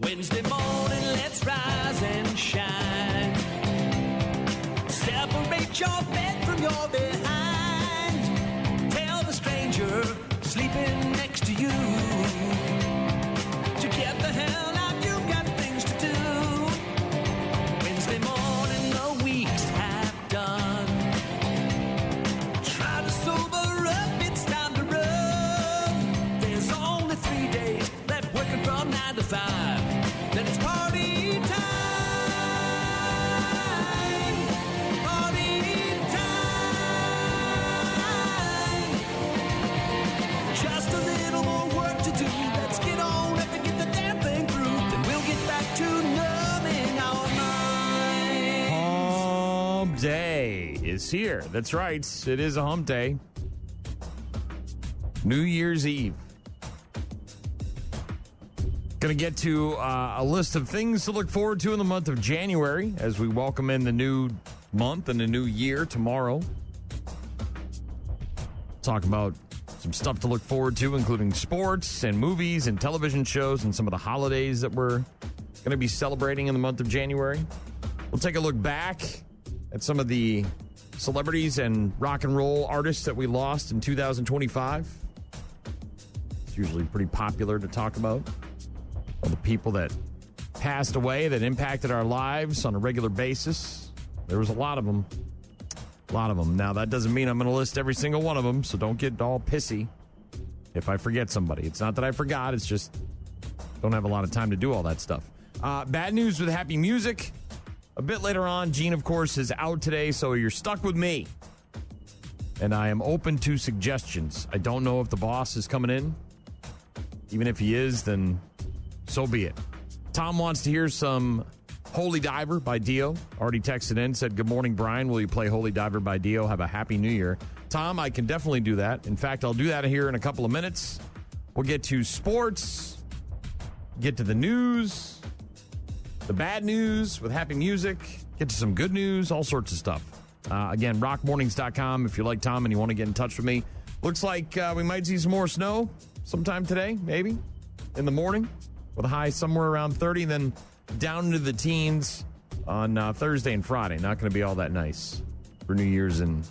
Wednesday morning, let's rise and shine. Separate your bed from your behind. Tell the stranger sleeping next to you to get the hell out, you've got things to do. Wednesday morning, the week's half done. Try to sober up, it's time to run. There's only 3 days left working from 9 to 5. Then it's party time. Party time. Just a little more work to do. Let's get on up and get the damn thing through. Then we'll get back to numbing our minds. Hump Day is here. That's right. It is a hump day. New Year's Eve. Going to get to a list of things to look forward to in the month of January as we welcome in the new month and the new year tomorrow. Talk about some stuff to look forward to, including sports and movies and television shows and some of the holidays that we're going to be celebrating in the month of January. We'll take a look back at some of the celebrities and rock and roll artists that we lost in 2025. It's usually pretty popular to talk about. All the people that passed away that impacted our lives on a regular basis. There was a lot of them. A lot of them. Now, that doesn't mean I'm going to list every single one of them, so don't get all pissy if I forget somebody. It's not that I forgot. It's just don't have a lot of time to do all that stuff. Bad news with happy music. A bit later on, Gene, of course, is out today, so you're stuck with me. And I am open to suggestions. I don't know if the boss is coming in. Even if he is, then so be it. Tom wants to hear some Holy Diver by Dio. Already texted in, said, good morning, Brian. Will you play Holy Diver by Dio? Have a happy new year. Tom, I can definitely do that. In fact, I'll do that here in a couple of minutes. We'll get to sports, get to the news, the bad news with happy music, get to some good news, all sorts of stuff. Again, rockmornings.com if you like Tom and you want to get in touch with me. Looks like we might see some more snow sometime today, maybe, in the morning, with a high somewhere around 30, and then down into the teens on Thursday and Friday. Not going to be all that nice for New Year's and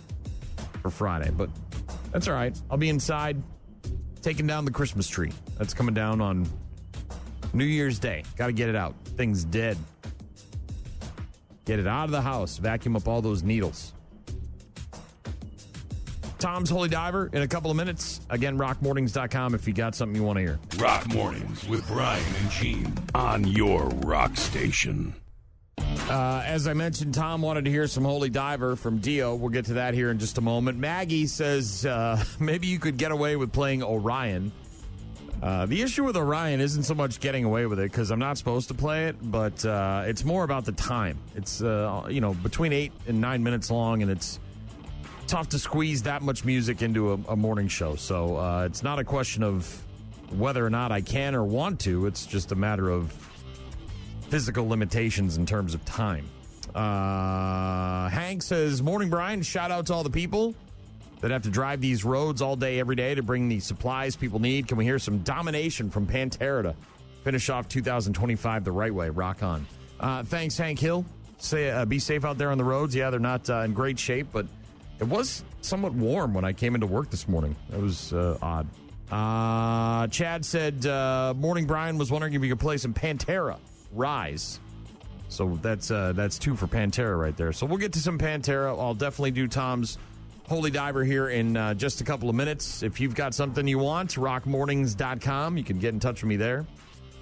for Friday, but that's all right. I'll be inside taking down the Christmas tree. That's coming down on New Year's Day. Got to get it out. Thing's dead. Get it out of the house. Vacuum up all those needles. Tom's Holy Diver in a couple of minutes. Again, rockmornings.com if you got something you want to hear. Rock Mornings with Brian and Gene on your rock station. As I mentioned, Tom wanted to hear some Holy Diver from Dio. We'll get to that here in just a moment. Maggie says maybe you could get away with playing Orion. The issue with Orion isn't so much getting away with it because I'm not supposed to play it, but it's more about the time. It's between 8 and 9 minutes long, and it's tough to squeeze that much music into a morning show. So it's not a question of whether or not I can or want to. It's just a matter of physical limitations in terms of time. Hank says, morning, Brian. Shout out to all the people that have to drive these roads all day, every day to bring the supplies people need. Can we hear some Domination from Pantera to finish off 2025 the right way? Rock on. Thanks, Hank Hill. Be safe out there on the roads. Yeah, they're not in great shape, but it was somewhat warm when I came into work this morning. That was odd. Chad said, morning, Brian. Was wondering if you could play some Pantera, Rise. So that's 2 for Pantera right there. So we'll get to some Pantera. I'll definitely do Tom's Holy Diver here in just a couple of minutes. If you've got something you want, rockmornings.com. You can get in touch with me there.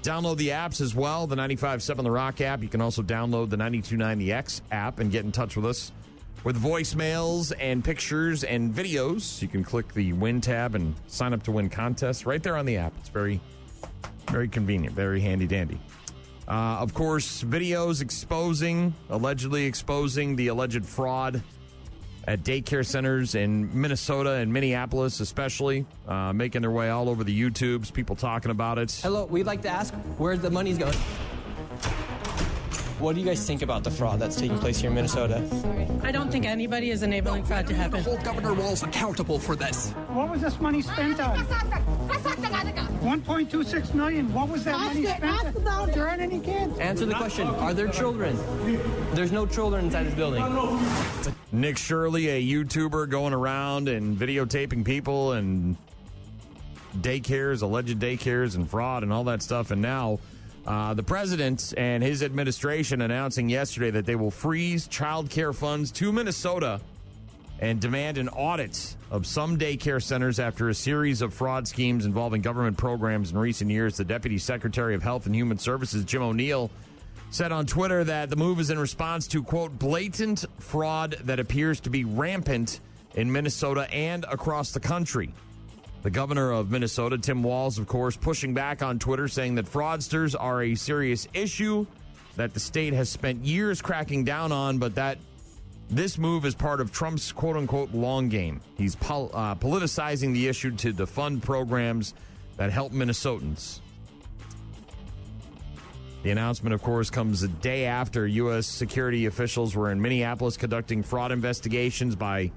Download the apps as well, the 95.7 The Rock app. You can also download the 92.9 The X app and get in touch with us with voicemails and pictures and videos. You can click the Win tab and sign up to win contests right there on the app. It's very, very convenient, very handy-dandy. Of course, videos allegedly exposing the alleged fraud at daycare centers in Minnesota and Minneapolis especially, making their way all over the YouTubes, people talking about it. Hello, we'd like to ask where the money's going. What do you guys think about the fraud that's taking place here in Minnesota? I don't think anybody is enabling fraud to happen. Hold Governor Walz accountable for this. What was this money spent on? $1.26 million. What was that money spent? Ask about there aren't any kids. Answer the question. Are there children? There's no children inside this building. Nick Shirley, a YouTuber, going around and videotaping people and daycares, alleged daycares and fraud and all that stuff. And now the president and his administration announcing yesterday that they will freeze child care funds to Minnesota and demand an audit of some daycare centers after a series of fraud schemes involving government programs in recent years. The Deputy Secretary of Health and Human Services, Jim O'Neill, said on Twitter that the move is in response to, quote, blatant fraud that appears to be rampant in Minnesota and across the country. The governor of Minnesota, Tim Walz, of course, pushing back on Twitter, saying that fraudsters are a serious issue that the state has spent years cracking down on, but that this move is part of Trump's quote-unquote long game. He's politicizing the issue to defund programs that help Minnesotans. The announcement, of course, comes a day after U.S. security officials were in Minneapolis conducting fraud investigations by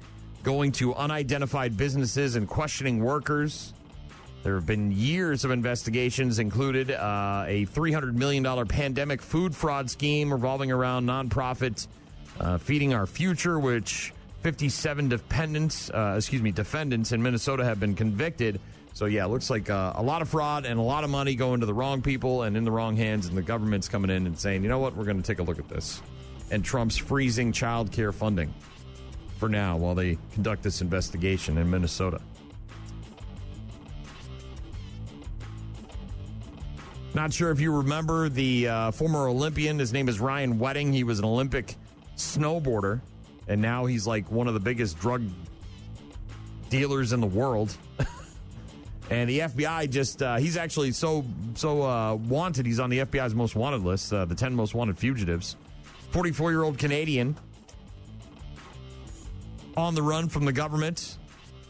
going to unidentified businesses and questioning workers. There have been years of investigations, included a $300 million pandemic food fraud scheme revolving around nonprofit Feeding Our Future, which 57 defendants in Minnesota have been convicted. So, yeah, it looks like a lot of fraud and a lot of money going to the wrong people and in the wrong hands, and the government's coming in and saying, you know what, we're going to take a look at this. And Trump's freezing child care funding for now while they conduct this investigation in Minnesota. Not sure if you remember the former Olympian. His name is Ryan Wedding. He was an Olympic snowboarder, and now he's like one of the biggest drug dealers in the world. And the FBI just, he's actually so wanted. He's on the FBI's most wanted list, the 10 most wanted fugitives. 44-year-old Canadian on the run from the government.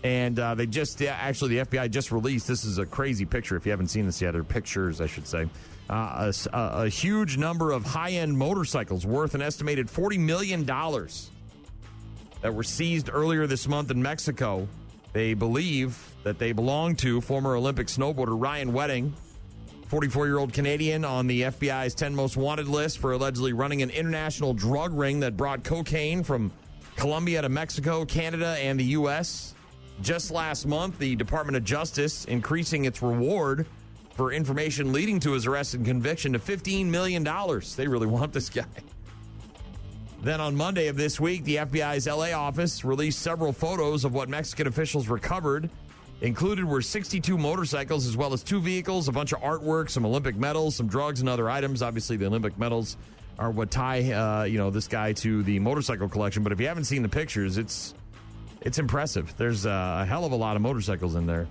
And they just, actually, the FBI just released, this is a crazy picture if you haven't seen this yet, or pictures, I should say. A huge number of high-end motorcycles worth an estimated $40 million that were seized earlier this month in Mexico. They believe that they belong to former Olympic snowboarder Ryan Wedding, 44-year-old Canadian on the FBI's 10 most wanted list for allegedly running an international drug ring that brought cocaine from Colombia to Mexico, Canada, and the U.S. Just last month, the Department of Justice increasing its reward for information leading to his arrest and conviction to $15 million. They really want this guy. Then on Monday of this week, the FBI's LA office released several photos of what Mexican officials recovered. Included were 62 motorcycles, as well as 2 vehicles, a bunch of artwork, some Olympic medals, some drugs, and other items. Obviously, the Olympic medals are what tie, this guy to the motorcycle collection. But if you haven't seen the pictures, it's impressive. There's a hell of a lot of motorcycles in there.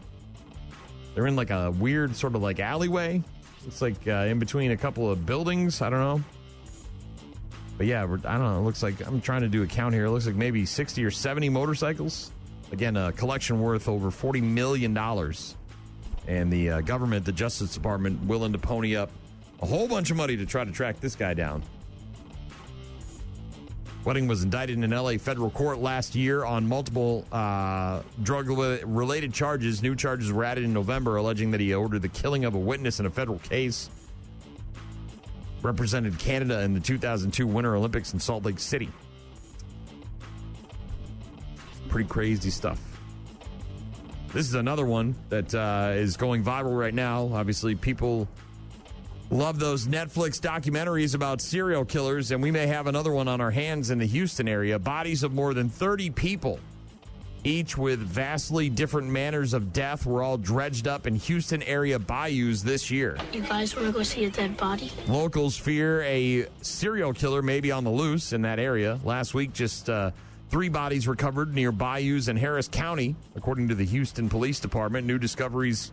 They're in like a weird sort of like alleyway. It's like in between a couple of buildings. I don't know. But yeah, I don't know. It looks like, I'm trying to do a count here. It looks like maybe 60 or 70 motorcycles. Again, a collection worth over $40 million. And the government, the Justice Department, willing to pony up a whole bunch of money to try to track this guy down. Wedding was indicted in an L.A. federal court last year on multiple drug-related charges. New charges were added in November, alleging that he ordered the killing of a witness in a federal case. Represented Canada in the 2002 Winter Olympics in Salt Lake City. Pretty crazy stuff. This is another one that is going viral right now. Obviously, people love those Netflix documentaries about serial killers, and we may have another one on our hands in the Houston area. Bodies of more than 30 people, each with vastly different manners of death, were all dredged up in Houston area bayous this year. You guys want to go see a dead body? Locals fear a serial killer may be on the loose in that area. Last week, just 3 bodies recovered near bayous in Harris County, according to the Houston Police Department. New discoveries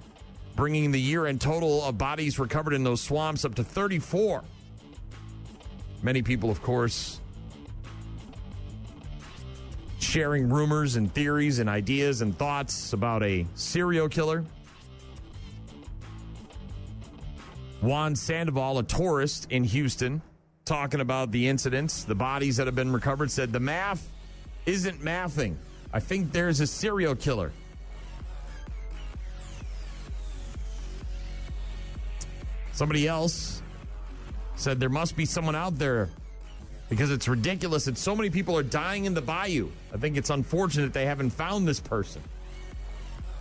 bringing the year-end total of bodies recovered in those swamps up to 34. Many people, of course, sharing rumors and theories and ideas and thoughts about a serial killer. Juan Sandoval, a tourist in Houston, talking about the incidents, the bodies that have been recovered, said the math isn't mathing. I think there's a serial killer. Somebody else said there must be someone out there because it's ridiculous that so many people are dying in the bayou. I think it's unfortunate they haven't found this person.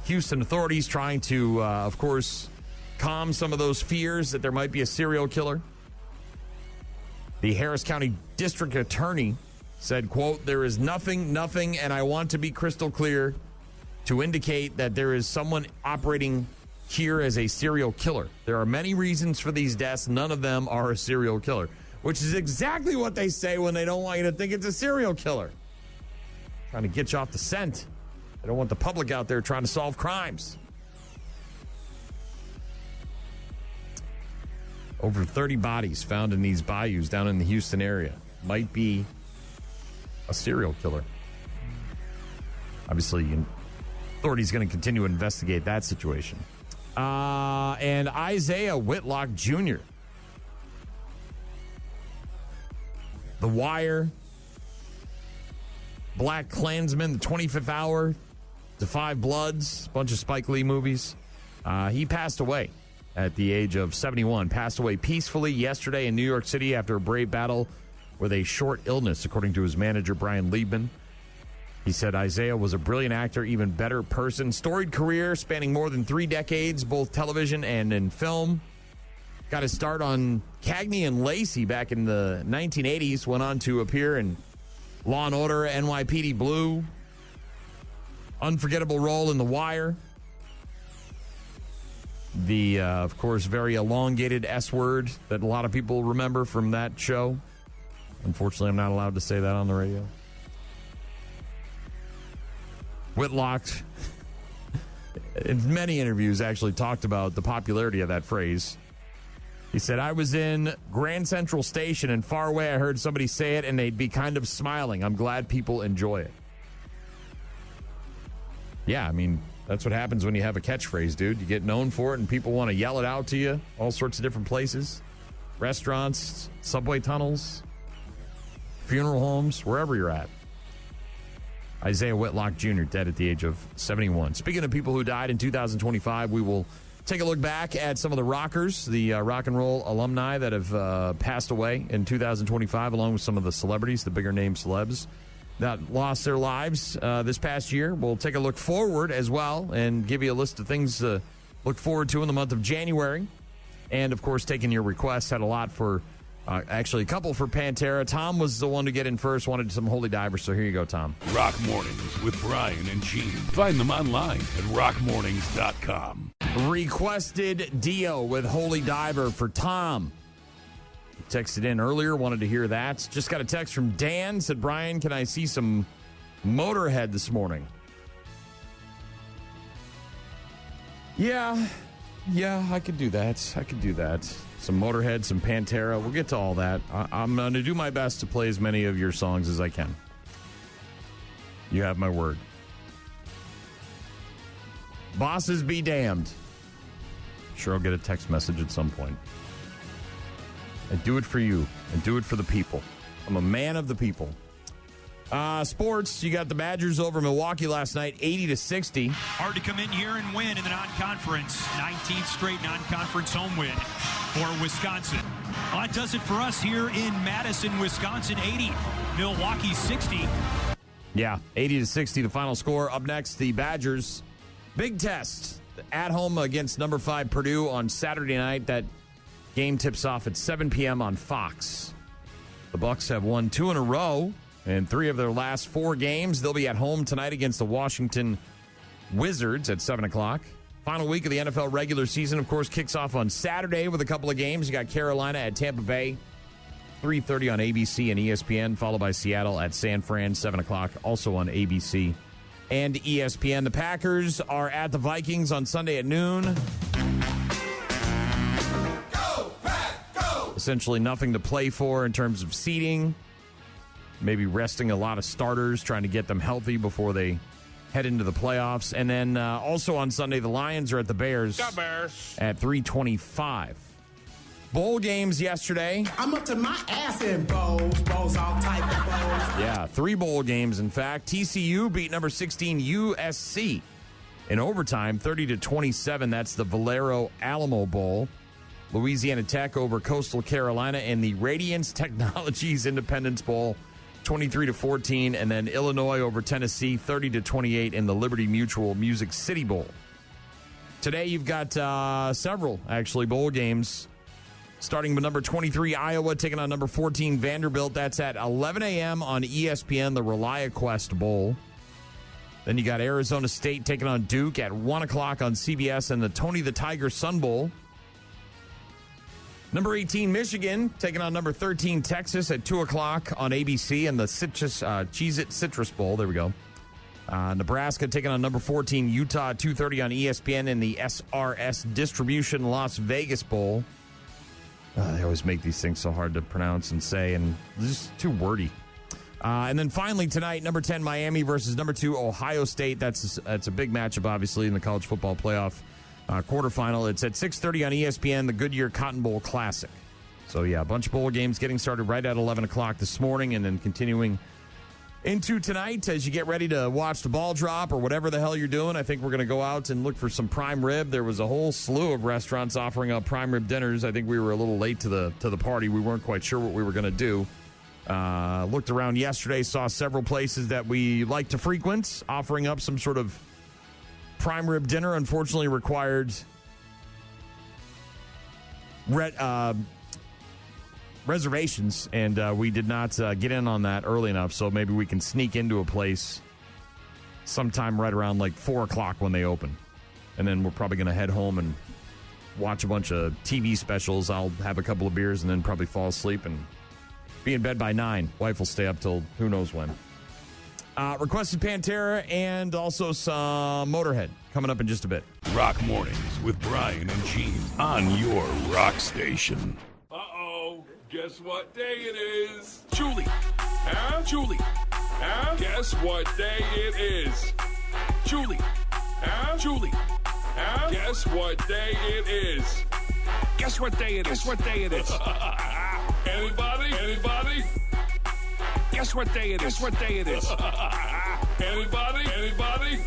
Houston authorities trying to, of course, calm some of those fears that there might be a serial killer. The Harris County District Attorney said, quote, "There is nothing, and I want to be crystal clear to indicate that there is someone operating here as a serial killer. There are many reasons for these deaths. None of them are a serial killer," which is exactly what they say when they don't want you to think it's a serial killer. Trying to get you off the scent. They don't want the public out there trying to solve crimes. Over 30 bodies found in these bayous down in the Houston area. Might be a serial killer. Obviously, authorities going to continue to investigate that situation. And Isaiah Whitlock Jr., The Wire, Black Klansman, The 25th Hour, The Five Bloods, a bunch of Spike Lee movies. He passed away at the age of 71. Passed away peacefully yesterday in New York City after a brave battle with a short illness, according to his manager, Brian Liebman. He said Isaiah was a brilliant actor, even better person. Storied career spanning more than 3 decades, both television and in film. Got his start on Cagney and Lacey back in the 1980s. Went on to appear in Law & Order, NYPD Blue. Unforgettable role in The Wire. The, of course, very elongated S word that a lot of people remember from that show. Unfortunately, I'm not allowed to say that on the radio. Whitlock, in many interviews, actually talked about the popularity of that phrase. He said, "I was in Grand Central Station, and far away I heard somebody say it, and they'd be kind of smiling. I'm glad people enjoy it." Yeah, I mean, that's what happens when you have a catchphrase, dude. You get known for it, and people want to yell it out to you all sorts of different places. Restaurants, subway tunnels, funeral homes, wherever you're at. Isaiah Whitlock Jr., dead at the age of 71. Speaking of people who died in 2025, we will take a look back at some of the rockers, the rock and roll alumni that have passed away in 2025, along with some of the celebrities, the bigger name celebs that lost their lives this past year. We'll take a look forward as well and give you a list of things to look forward to in the month of January. And, of course, taking your requests. Had a lot for, actually, a couple for Pantera. Tom was the one to get in first, wanted some Holy Diver, so here you go, Tom. Rock Mornings with Brian and Gene. Find them online at rockmornings.com. Requested Dio with Holy Diver for Tom. Texted in earlier, wanted to hear that. Just got a text from Dan, said, "Brian, can I see some Motorhead this morning?" Yeah, I could do that. Some Motorhead, some Pantera. We'll get to all that. I'm going to do my best to play as many of your songs as I can. You have my word. Bosses be damned. Sure, I'll get a text message at some point. I do it for you. I do it for the people. I'm a man of the people. Sports, you got the Badgers over Milwaukee last night, 80-60. Hard to come in here and win in the non-conference. 19th straight non-conference home win for Wisconsin. Well, that does it for us here in Madison, Wisconsin. 80, Milwaukee 60. Yeah, 80-60, the final score. Up next, the Badgers. Big test at home against number 5 Purdue on Saturday night. That game tips off at 7 p.m. on Fox. The Bucs have won 2 in a row in 3 of their last 4 games. They'll be at home tonight against the Washington Wizards at 7 o'clock. Final week of the NFL regular season, of course, kicks off on Saturday with a couple of games. You got Carolina at Tampa Bay, 3:30 on ABC and ESPN, followed by Seattle at San Fran, 7 o'clock, also on ABC and ESPN. The Packers are at the Vikings on Sunday at noon. Essentially nothing to play for in terms of seeding. Maybe resting a lot of starters, trying to get them healthy before they head into the playoffs. And then also on Sunday, the Lions are at the Bears, at 3:25. Bowl games yesterday. I'm up to my ass in bowls all type of bowls. Yeah, 3 bowl games, in fact. TCU beat number 16 USC in overtime, 30-27. That's the Valero Alamo Bowl. Louisiana Tech over Coastal Carolina in the Radiance Technologies Independence Bowl, 23-14. And then Illinois over Tennessee, 30-28 in the Liberty Mutual Music City Bowl. Today you've got several, actually, bowl games. Starting with number 23, Iowa, taking on number 14, Vanderbilt. That's at 11 a.m. on ESPN, the ReliaQuest Bowl. Then you got Arizona State taking on Duke at 1 o'clock on CBS and the Tony the Tiger Sun Bowl. Number 18, Michigan, taking on number 13, Texas at 2 o'clock on ABC and the Cheez-It Citrus Bowl. There we go. Nebraska taking on number 14, Utah at 2:30 on ESPN in the SRS Distribution Las Vegas Bowl. They always make these things so hard to pronounce and say, and just too wordy. And then finally tonight, number 10, Miami versus number 2, Ohio State. That's a big matchup, obviously, in the college football playoff quarterfinal. It's at 6:30 on ESPN, the Goodyear Cotton Bowl Classic. So, yeah, a bunch of bowl games getting started right at 11 o'clock this morning and then continuing into tonight as you get ready to watch the ball drop or whatever the hell you're doing. I think we're going to go out and look for some prime rib. There was a whole slew of restaurants offering up prime rib dinners. I think we were a little late to the party. We weren't quite sure what we were going to do. Looked around yesterday, saw several places that we like to frequent offering up some sort of prime rib dinner. Unfortunately required reservations, and we did not get in on that early enough, so maybe we can sneak into a place sometime right around like 4 o'clock when they open. And then we're probably going to head home and watch a bunch of TV specials. I'll have a couple of beers and then probably fall asleep and be in bed by 9. Wife will stay up till who knows when. Requested Pantera and also some Motorhead coming up in just a bit. Rock Mornings with Brian and Gene on your rock station. Guess what day it is? Julie. Huh? Julie. Huh? Guess what day it is? Julie. Huh? Julie. Huh? Guess what day it is? Guess what day it is? Guess what day it is? Anybody? Anybody? Guess what day it is? Guess what day it is? Anybody? Anybody?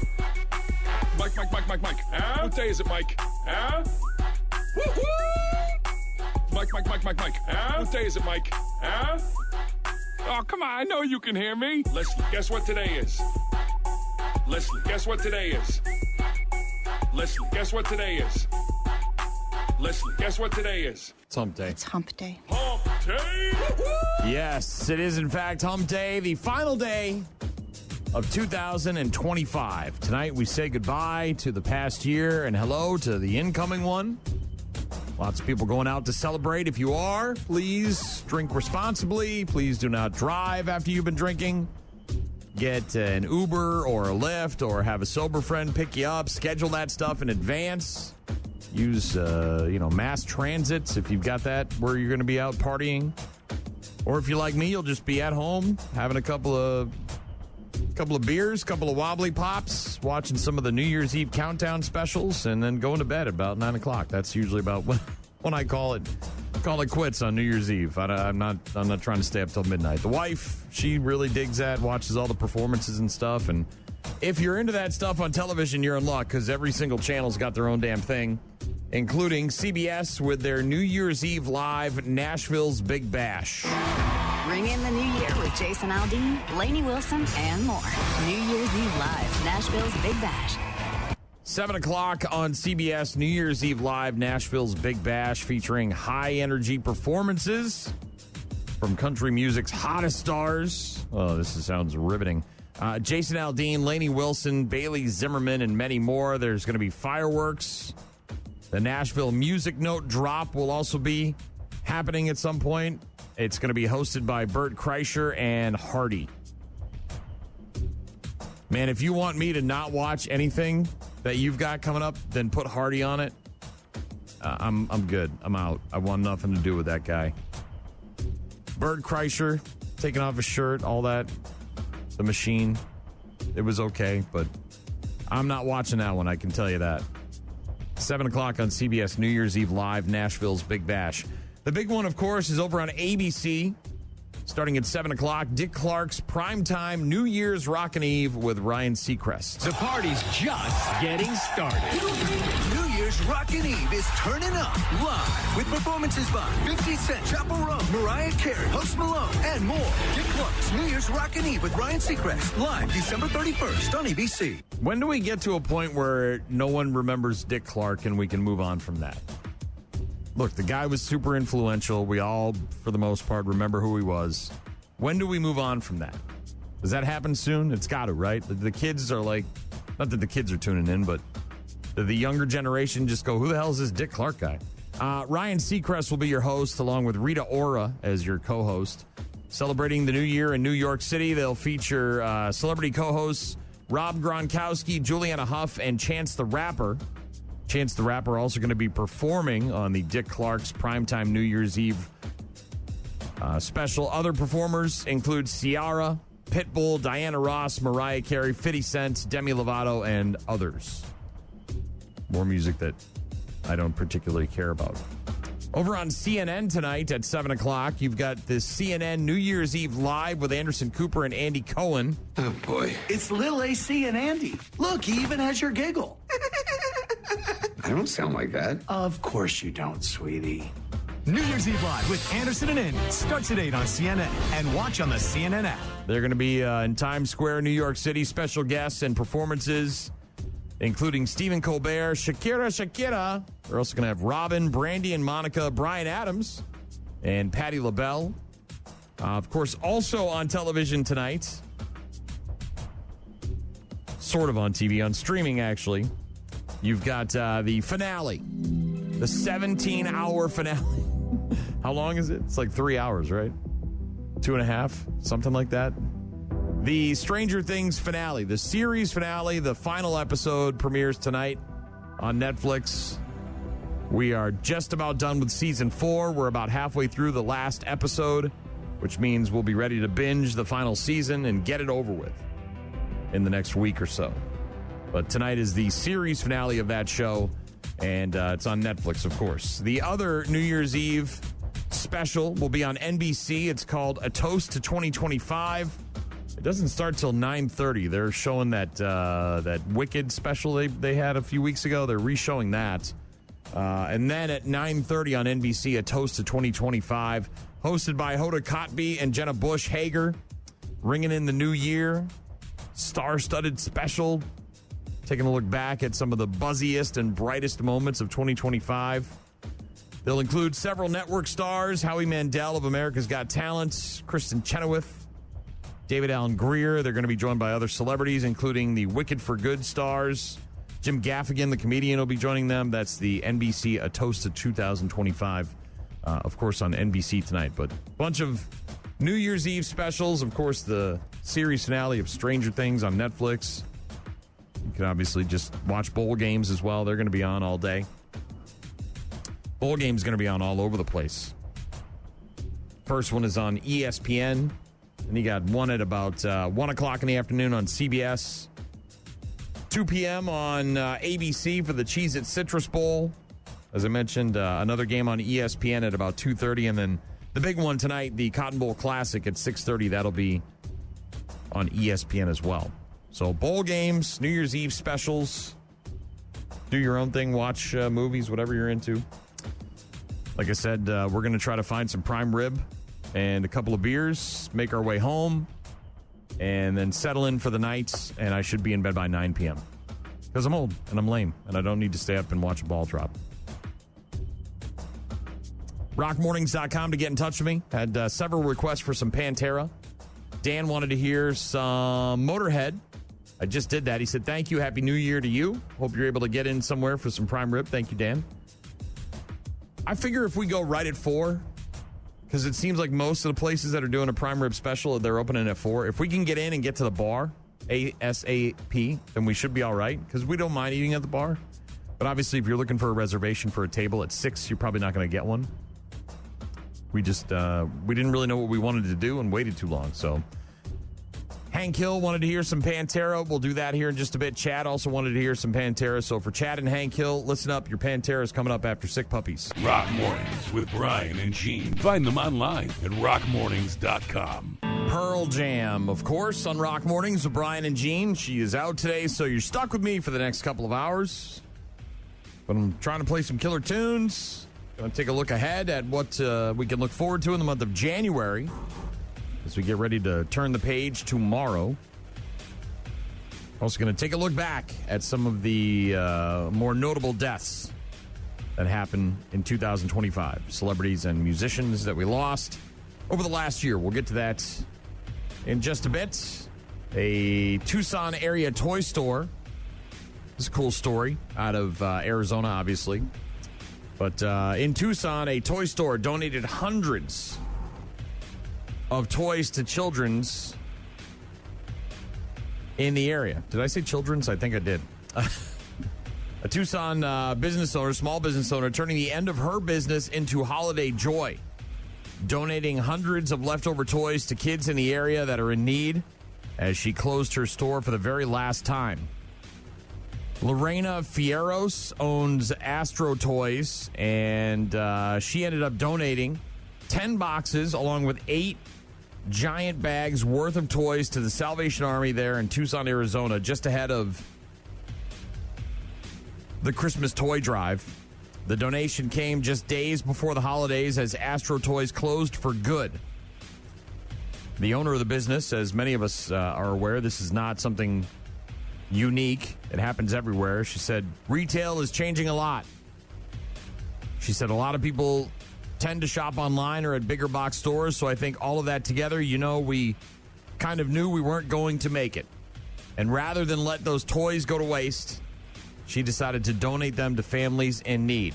Mike. Huh? What day is it, Mike? Huh? Woo-hoo! Mike. Huh? What day is it, Mike? Huh? Oh, come on. I know you can hear me. Leslie, guess what today is? Leslie, guess what today is? Leslie, guess what today is? Leslie, guess what today is? It's hump day. It's hump day. Hump day? Woo-hoo! Yes, it is in fact hump day, the final day of 2025. Tonight we say goodbye to the past year and hello to the incoming one. Lots of people going out to celebrate. If you are, please drink responsibly. Please do not drive after you've been drinking. Get an Uber or a Lyft or have a sober friend pick you up. Schedule that stuff in advance. Use, mass transits if you've got that where you're going to be out partying. Or if you're like me, you'll just be at home having a couple of beers, couple of wobbly pops, watching some of the New Year's Eve countdown specials, and then going to bed about 9 o'clock. That's usually about when I call it quits on New Year's Eve. I'm not trying to stay up till midnight. The wife, she really digs that, watches all the performances and stuff. And if you're into that stuff on television, you're in luck because every single channel's got their own damn thing, including CBS with their New Year's Eve live Nashville's Big Bash. Ring in the new year with Jason Aldean, Lainey Wilson, and more. New Year's Eve live, Nashville's Big Bash. 7 o'clock on CBS, New Year's Eve live, Nashville's Big Bash, featuring high-energy performances from country music's hottest stars. Oh, sounds riveting. Jason Aldean, Lainey Wilson, Bailey Zimmerman, and many more. There's going to be fireworks. The Nashville Music Note drop will also be happening at some point. It's going to be hosted by Bert Kreischer and Hardy. Man, if you want me to not watch anything that you've got coming up, then put Hardy on it. I'm good. I'm out. I want nothing to do with that guy. Bert Kreischer taking off his shirt, all that. The machine. It was okay, but I'm not watching that one, I can tell you that. 7 o'clock on CBS, New Year's Eve live, Nashville's Big Bash. The big one, of course, is over on ABC. Starting at 7 o'clock, Dick Clark's primetime New Year's Rockin' Eve with Ryan Seacrest. The party's just getting started. New Year's Year's Rockin' Eve is turning up live with performances by 50 Cent, Chappell Roan, Mariah Carey, Post Malone, and more. Dick Clark's New Year's Rockin' Eve with Ryan Seacrest, live December 31st on ABC. When do we get to a point where no one remembers Dick Clark and we can move on from that? Look, the guy was super influential. We all, for the most part, remember who he was. When do we move on from that? Does that happen soon? It's got to, right? The kids are like, not that the kids are tuning in, but the younger generation just go, who the hell is this Dick Clark guy? Ryan Seacrest will be your host, along with Rita Ora as your co-host. Celebrating the new year in New York City, they'll feature celebrity co-hosts Rob Gronkowski, Juliana Huff, and Chance the Rapper. Chance the Rapper also going to be performing on the Dick Clark's Primetime New Year's Eve special. Other performers include Ciara, Pitbull, Diana Ross, Mariah Carey, 50 Cent, Demi Lovato, and others. More music that I don't particularly care about. Over on CNN tonight at 7 o'clock, you've got the CNN New Year's Eve Live with Anderson Cooper and Andy Cohen. Oh, boy. It's Lil AC and Andy. Look, he even has your giggle. I don't sound like that. Of course you don't, sweetie. New Year's Eve Live with Anderson and Andy starts at 8 on CNN and watch on the CNN app. They're going to be in Times Square, New York City. Special guests and performances, including Stephen Colbert, Shakira. We're also going to have Robin, Brandy and Monica, Bryan Adams, and Patti LaBelle. Of course, also on television tonight, sort of on TV, on streaming actually, you've got the finale, the 17-hour finale. How long is it? It's like 3 hours, right? 2.5, something like that. The Stranger Things finale, the series finale, the final episode premieres tonight on Netflix. We are just about done with season 4. We're about halfway through the last episode, which means we'll be ready to binge the final season and get it over with in the next week or so. But tonight is the series finale of that show, and it's on Netflix, of course. The other New Year's Eve special will be on NBC. It's called A Toast to 2025. It doesn't start till 9:30. They're showing that Wicked special they had a few weeks ago. They're re-showing that. And then at 9:30 on NBC, A Toast to 2025, hosted by Hoda Kotb and Jenna Bush Hager, ringing in the new year. Star-studded special, taking a look back at some of the buzziest and brightest moments of 2025. They'll include several network stars, Howie Mandel of America's Got Talent, Kristen Chenoweth, David Alan Grier. They're going to be joined by other celebrities, including the Wicked for Good stars. Jim Gaffigan, the comedian, will be joining them. That's the NBC A Toast to 2025, of course, on NBC tonight. But a bunch of New Year's Eve specials. Of course, the series finale of Stranger Things on Netflix. You can obviously just watch bowl games as well. They're going to be on all day. Bowl game's going to be on all over the place. First one is on ESPN. And you got one at about 1 o'clock in the afternoon on CBS. 2 p.m. on ABC for the Cheez-It Citrus Bowl. As I mentioned, another game on ESPN at about 2:30. And then the big one tonight, the Cotton Bowl Classic at 6:30. That'll be on ESPN as well. So bowl games, New Year's Eve specials. Do your own thing. Watch movies, whatever you're into. Like I said, we're going to try to find some prime rib and a couple of beers, make our way home, and then settle in for the night, and I should be in bed by 9 p.m. Because I'm old, and I'm lame, and I don't need to stay up and watch a ball drop. Rockmornings.com to get in touch with me. Had several requests for some Pantera. Dan wanted to hear some Motorhead. I just did that. He said, thank you. Happy New Year to you. Hope you're able to get in somewhere for some prime rib. Thank you, Dan. I figure if we go right at 4, because it seems like most of the places that are doing a prime rib special, they're opening at 4. If we can get in and get to the bar ASAP, then we should be all right, because we don't mind eating at the bar. But obviously, if you're looking for a reservation for a table at 6, you're probably not going to get one. We just, we didn't really know what we wanted to do and waited too long, so... Hank Hill wanted to hear some Pantera. We'll do that here in just a bit. Chad also wanted to hear some Pantera. So for Chad and Hank Hill, listen up. Your Pantera is coming up after Sick Puppies. Rock Mornings with Brian and Gene. Find them online at rockmornings.com. Pearl Jam, of course, on Rock Mornings with Brian and Gene. She is out today, so you're stuck with me for the next couple of hours. But I'm trying to play some killer tunes. Going to take a look ahead at what we can look forward to in the month of January as we get ready to turn the page tomorrow. Also going to take a look back at some of the more notable deaths that happened in 2025. Celebrities and musicians that we lost over the last year. We'll get to that in just a bit. A Tucson area toy store. This is a cool story out of Arizona, obviously. But in Tucson, a toy store donated hundreds of toys to children's in the area. Did I say children's? I think I did. A Tucson small business owner, turning the end of her business into holiday joy, donating hundreds of leftover toys to kids in the area that are in need as she closed her store for the very last time. Lorena Fierros owns Astro Toys, and she ended up donating 10 boxes along with 8 giant bags worth of toys to the Salvation Army there in Tucson, Arizona, just ahead of the Christmas toy drive. The donation came just days before the holidays as Astro Toys closed for good. The owner of the business, as many of us are aware, this is not something unique. It happens everywhere. She said, retail is changing a lot. She said a lot of people tend to shop online or at bigger box stores, so I think all of that together, we kind of knew we weren't going to make it. And rather than let those toys go to waste, she decided to donate them to families in need.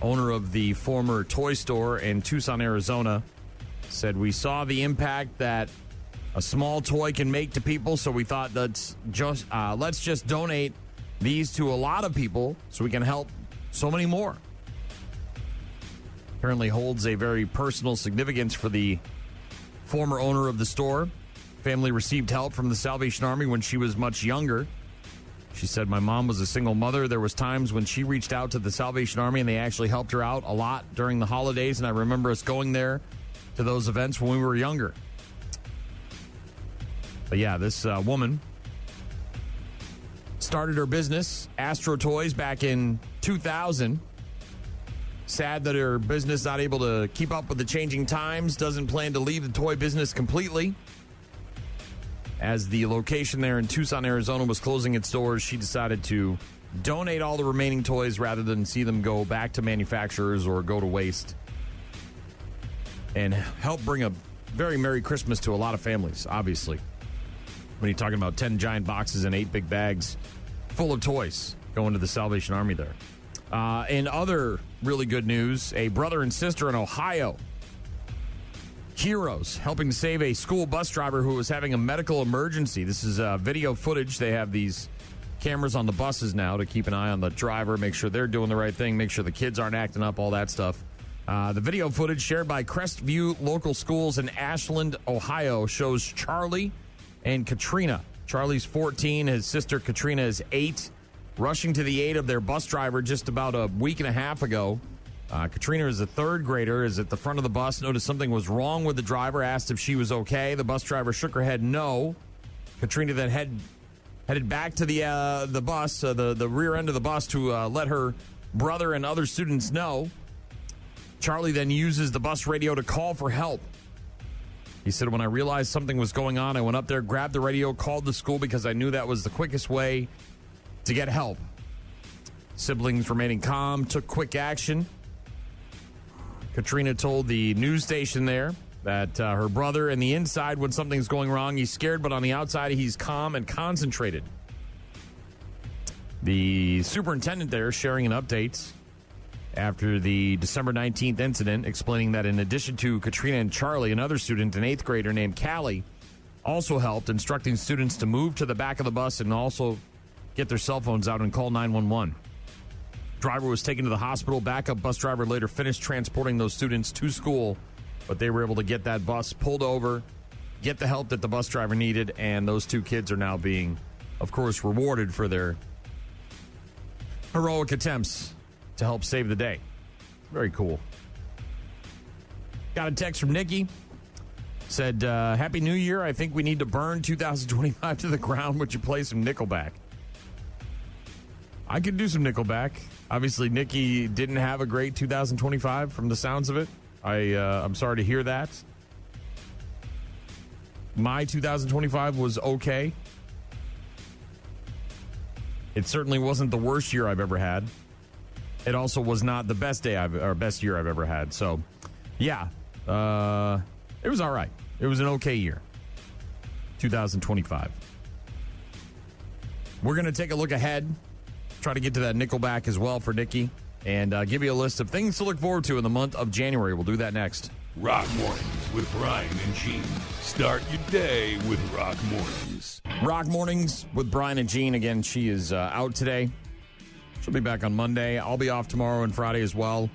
Owner of the former toy store in Tucson, Arizona, said, we saw the impact that a small toy can make to people, so we thought let's just donate these to a lot of people so we can help so many more. Apparently holds a very personal significance for the former owner of the store. Family received help from the Salvation Army when she was much younger. She said, my mom was a single mother. There was times when she reached out to the Salvation Army, and they actually helped her out a lot during the holidays, and I remember us going there to those events when we were younger. But yeah, this woman started her business, Astro Toys, back in 2000. Sad that her business not able to keep up with the changing times. Doesn't plan to leave the toy business completely. As the location there in Tucson, Arizona was closing its doors, she decided to donate all the remaining toys rather than see them go back to manufacturers or go to waste. And help bring a very Merry Christmas to a lot of families, obviously. When you're talking about 10 giant boxes and 8 big bags full of toys going to the Salvation Army there. In other really good news, a brother and sister in Ohio, heroes, helping to save a school bus driver who was having a medical emergency. This is video footage. They have these cameras on the buses now to keep an eye on the driver, make sure they're doing the right thing, make sure the kids aren't acting up, all that stuff. The video footage shared by Crestview Local Schools in Ashland, Ohio, shows Charlie and Katrina. Charlie's 14, his sister Katrina is 8, rushing to the aid of their bus driver just about a week and a half ago. Katrina is a third grader, is at the front of the bus, noticed something was wrong with the driver, asked if she was okay. The bus driver shook her head no. Katrina then headed back to the bus, the rear end of the bus, to let her brother and other students know. Charlie then uses the bus radio to call for help. He said, when I realized something was going on, I went up there, grabbed the radio, called the school because I knew that was the quickest way to get help. Siblings remaining calm, took quick action. Katrina told the news station there that her brother, in the inside, when something's going wrong, he's scared, but on the outside, he's calm and concentrated. The superintendent there sharing an update after the December 19th incident, explaining that in addition to Katrina and Charlie, another student, an 8th grader named Callie, also helped, instructing students to move to the back of the bus and also get their cell phones out and call 911. Driver was taken to the hospital. Backup bus driver later finished transporting those students to school, but they were able to get that bus pulled over, get the help that the bus driver needed, and those 2 kids are now being, of course, rewarded for their heroic attempts to help save the day. Very cool. Got a text from Nikki. Said, Happy New Year. I think we need to burn 2025 to the ground. Would you play some Nickelback? I could do some Nickelback. Obviously, Nikki didn't have a great 2025 from the sounds of it. I'm sorry to hear that. My 2025 was okay. It certainly wasn't the worst year I've ever had. It also was not the best year I've ever had. So, yeah, it was all right. It was an okay year. 2025. We're going to take a look ahead, try to get to that Nickelback as well for Nikki, and give you a list of things to look forward to in the month of January. We'll do that next. Rock Mornings with Brian and Gene. Start your day with Rock Mornings. Rock Mornings with Brian and Gene. Again, she is out today. She'll be back on Monday. I'll be off tomorrow and Friday as well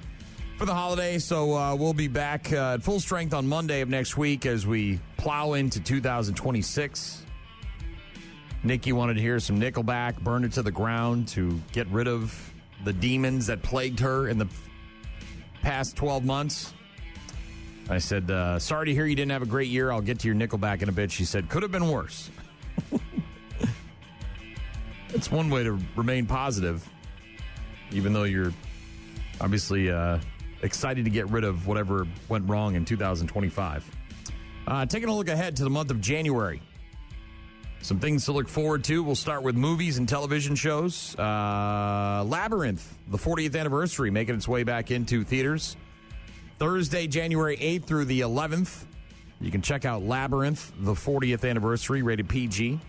for the holiday. So we'll be back at full strength on Monday of next week as we plow into 2026. Nikki wanted to hear some Nickelback, Burn It to the Ground, to get rid of the demons that plagued her in the past 12 months. I said, sorry to hear you didn't have a great year. I'll get to your Nickelback in a bit. She said, could have been worse. It's one way to remain positive, even though you're obviously excited to get rid of whatever went wrong in 2025. Taking a look ahead to the month of January. Some things to look forward to. We'll start with movies and television shows. Labyrinth, the 40th anniversary, making its way back into theaters. Thursday, January 8th through the 11th. You can check out Labyrinth, the 40th anniversary, rated PG.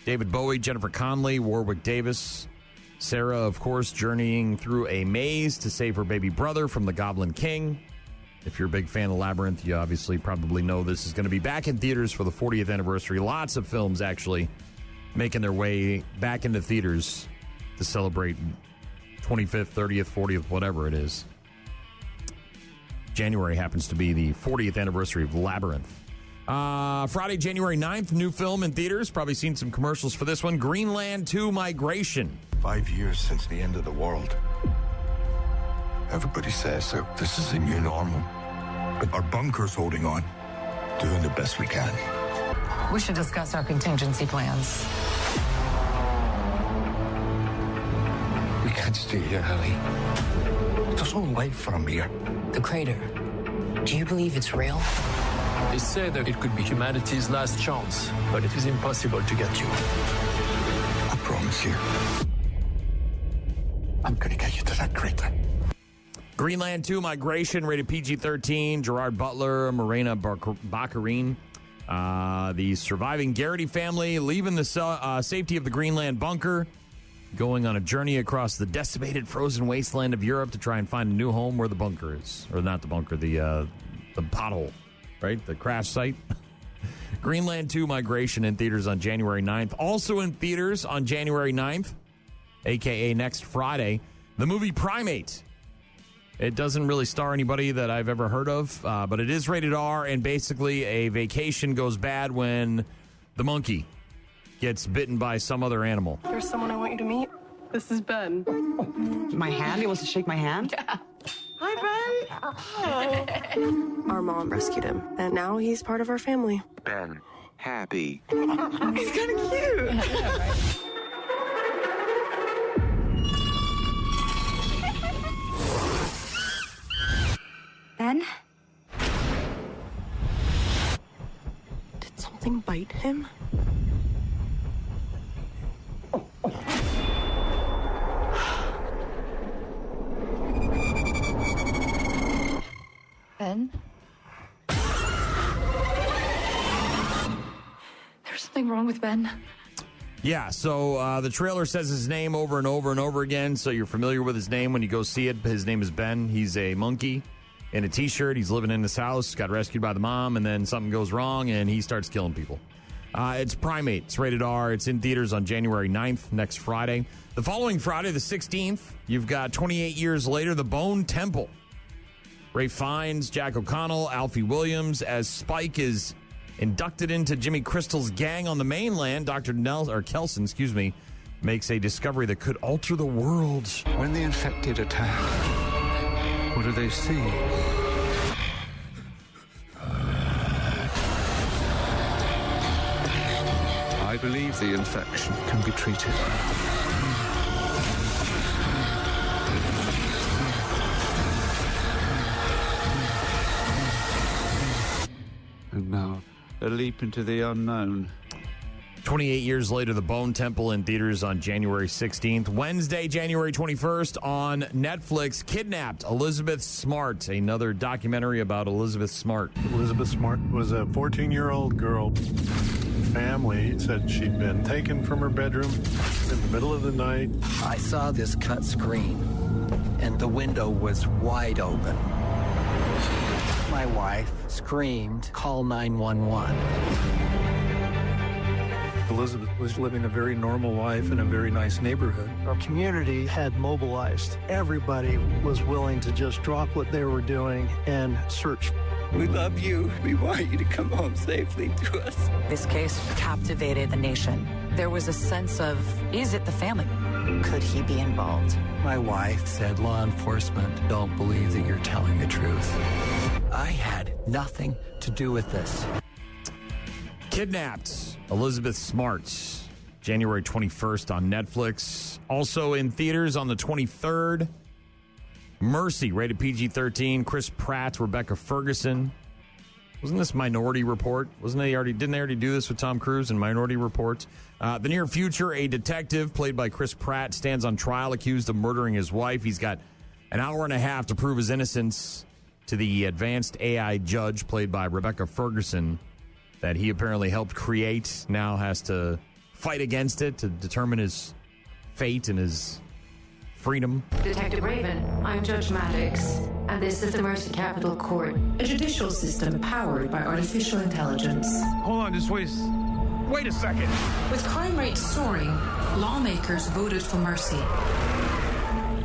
David Bowie, Jennifer Connelly, Warwick Davis. Sarah, of course, journeying through a maze to save her baby brother from the Goblin King. If you're a big fan of Labyrinth, you obviously probably know this is going to be back in theaters for the 40th anniversary. Lots of films actually making their way back into theaters to celebrate 25th, 30th, 40th, whatever it is. January happens to be the 40th anniversary of Labyrinth. Friday, January 9th, new film in theaters. Probably seen some commercials for this one. Greenland 2 Migration. 5 years since the end of the world. Everybody says that this is a new normal. But our bunker's holding on. Doing the best we can. We should discuss our contingency plans. We can't stay here, Ellie. There's no life from here. The crater. Do you believe it's real? They say that it could be humanity's last chance, but it is impossible to get you. I promise you. I'm gonna get you to that crater. Greenland 2 Migration, rated PG-13. Gerard Butler, Morena Baccarin. The surviving Garrity family leaving the safety of the Greenland bunker, going on a journey across the decimated frozen wasteland of Europe to try and find a new home where the bunker is. Or not the bunker, the pothole, right? The crash site. Greenland 2 Migration in theaters on January 9th. Also in theaters on January 9th, a.k.a. next Friday, the movie Primate. It doesn't really star anybody that I've ever heard of, but it is rated R, and basically a vacation goes bad when the monkey gets bitten by some other animal. There's someone I want you to meet. This is Ben. My hand? He wants to shake my hand? Yeah. Hi, Ben. Our mom rescued him, and now he's part of our family. Ben, happy. He's kind of cute. Yeah, right? Ben? Did something bite him? Ben? There's something wrong with Ben. Yeah, so the trailer says his name over and over and over again, so you're familiar with his name when you go see it. His name is Ben. He's a monkey in a T-shirt. He's living in his house, got rescued by the mom, and then something goes wrong, and he starts killing people. It's Primate. It's rated R. It's in theaters on January 9th, next Friday. The following Friday, the 16th, you've got 28 years later, The Bone Temple. Ray Fiennes, Jack O'Connell, Alfie Williams, as Spike is inducted into Jimmy Crystal's gang on the mainland. Dr. Kelson, makes a discovery that could alter the world. When the infected attack, what do they see? I believe the infection can be treated. And now, a leap into the unknown. 28 years later, The Bone Temple in theaters on January 16th. Wednesday, January 21st on Netflix, Kidnapped, Elizabeth Smart. Another documentary about Elizabeth Smart. Elizabeth Smart was a 14-year-old girl. Family said she'd been taken from her bedroom in the middle of the night. I saw this cut screen, and the window was wide open. My wife screamed, "Call 911." Elizabeth was living a very normal life in a very nice neighborhood. Our community had mobilized. Everybody was willing to just drop what they were doing and search. We love you. We want you to come home safely to us. This case captivated the nation. There was a sense of, is it the family? Could he be involved? My wife said law enforcement don't believe that you're telling the truth. I had nothing to do with this. Kidnapped, Elizabeth Smart, January 21st on Netflix. Also in theaters on the 23rd, Mercy, rated PG-13. Chris Pratt, Rebecca Ferguson. Wasn't this Minority Report? Didn't they already do this with Tom Cruise in Minority Report? The near future, a detective played by Chris Pratt stands on trial accused of murdering his wife. He's got an hour and a half to prove his innocence to the advanced AI judge played by Rebecca Ferguson that he apparently helped create. Now has to fight against it to determine his fate and his freedom. Detective Raven, I'm Judge Maddox, and this is the Mercy Capital Court, a judicial system powered by artificial intelligence. Hold on, just wait a second. With crime rates soaring, lawmakers voted for mercy.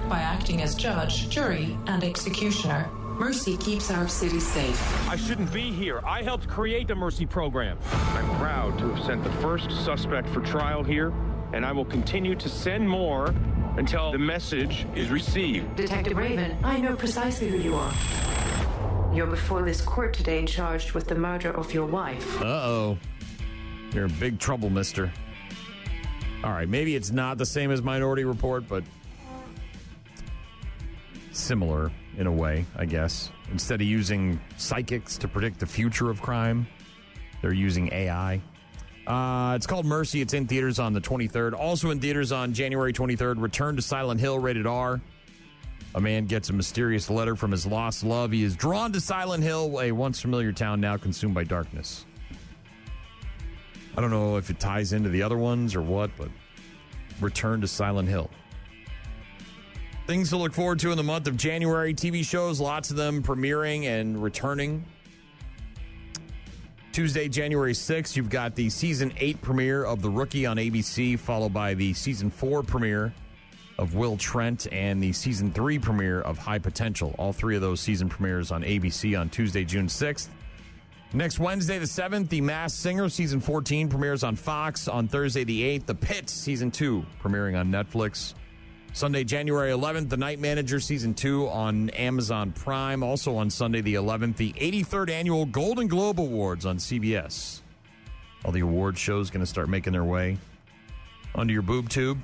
By acting as judge, jury, and executioner, Mercy keeps our city safe. I shouldn't be here. I helped create the Mercy program. I'm proud to have sent the first suspect for trial here, and I will continue to send more until the message is received. Detective Raven, I know precisely who you are. You're before this court today and charged with the murder of your wife. Uh-oh. You're in big trouble, mister. All right, maybe it's not the same as Minority Report, but similar in a way, I guess. Instead of using psychics to predict the future of crime, they're using AI. It's called Mercy. It's in theaters on the 23rd. Also in theaters on January 23rd, Return to Silent Hill, rated R. A man gets a mysterious letter from his lost love. He is drawn to Silent Hill, a once familiar town now consumed by darkness. I don't know if it ties into the other ones or what, but Return to Silent Hill. Things to look forward to in the month of January. TV shows, lots of them premiering and returning. Tuesday, January 6th, you've got the Season 8 premiere of The Rookie on ABC, followed by the Season 4 premiere of Will Trent and the Season 3 premiere of High Potential. All three of those season premieres on ABC on Tuesday, June 6th. Next Wednesday, the 7th, The Masked Singer, Season 14 premieres on Fox. On Thursday, the 8th, The Pit, Season 2 premiering on Netflix. Sunday, January 11th, The Night Manager, Season 2 on Amazon Prime. Also on Sunday, the 11th, the 83rd Annual Golden Globe Awards on CBS. All the award shows going to start making their way onto your boob tube.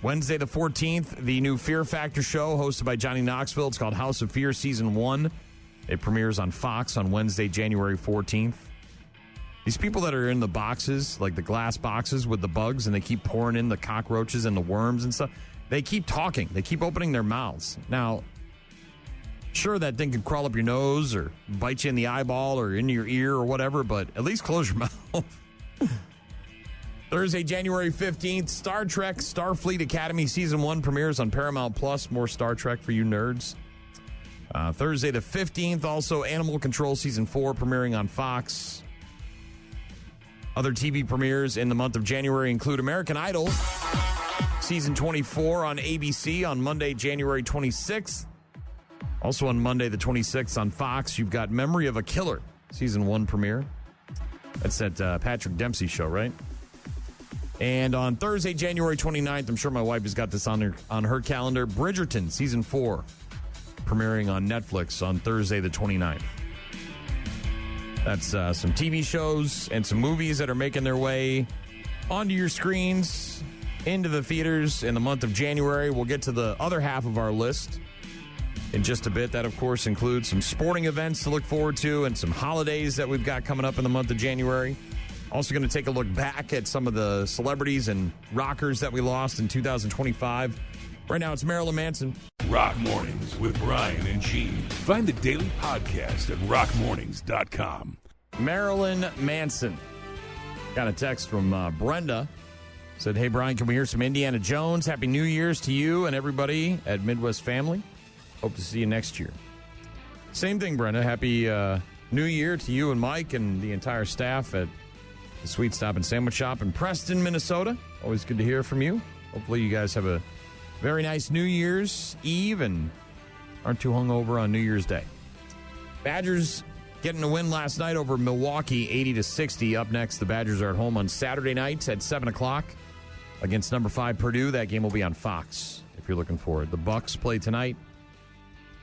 Wednesday, the 14th, the new Fear Factor show hosted by Johnny Knoxville. It's called House of Fear, Season 1. It premieres on Fox on Wednesday, January 14th. These people that are in the boxes, like the glass boxes with the bugs, and they keep pouring in the cockroaches and the worms and stuff, they keep talking. They keep opening their mouths. Now, sure, that thing could crawl up your nose or bite you in the eyeball or in your ear or whatever, but at least close your mouth. Thursday, January 15th, Star Trek Starfleet Academy Season 1 premieres on Paramount Plus. More Star Trek for you nerds. Thursday, the 15th, also Animal Control Season 4 premiering on Fox. Other TV premieres in the month of January include American Idol Season 24 on ABC on Monday, January 26th. Also on Monday, the 26th on Fox, you've got Memory of a Killer, Season 1 premiere. That's that Patrick Dempsey show, right? And on Thursday, January 29th, I'm sure my wife has got this on her calendar, Bridgerton, Season 4, premiering on Netflix on Thursday, the 29th. That's some TV shows and some movies that are making their way onto your screens, into the theaters in the month of January. We'll get to the other half of our list in just a bit. That, of course, includes some sporting events to look forward to and some holidays that we've got coming up in the month of January. Also going to take a look back at some of the celebrities and rockers that we lost in 2025. Right now, it's Marilyn Manson. Rock Mornings with Brian and Gene. Find the daily podcast at rockmornings.com. Marilyn Manson. Got a text from Brenda. Said, hey, Brian, can we hear some Indiana Jones? Happy New Year's to you and everybody at Midwest Family. Hope to see you next year. Same thing, Brenda. Happy New Year to you and Mike and the entire staff at the Sweet Stop and Sandwich Shop in Preston, Minnesota. Always good to hear from you. Hopefully you guys have a very nice New Year's Eve and aren't too hungover on New Year's Day. Badgers getting a win last night over Milwaukee, 80-60. Up next, the Badgers are at home on Saturday nights at 7 o'clock against number 5 Purdue. That game will be on Fox if you're looking for it. The Bucks play tonight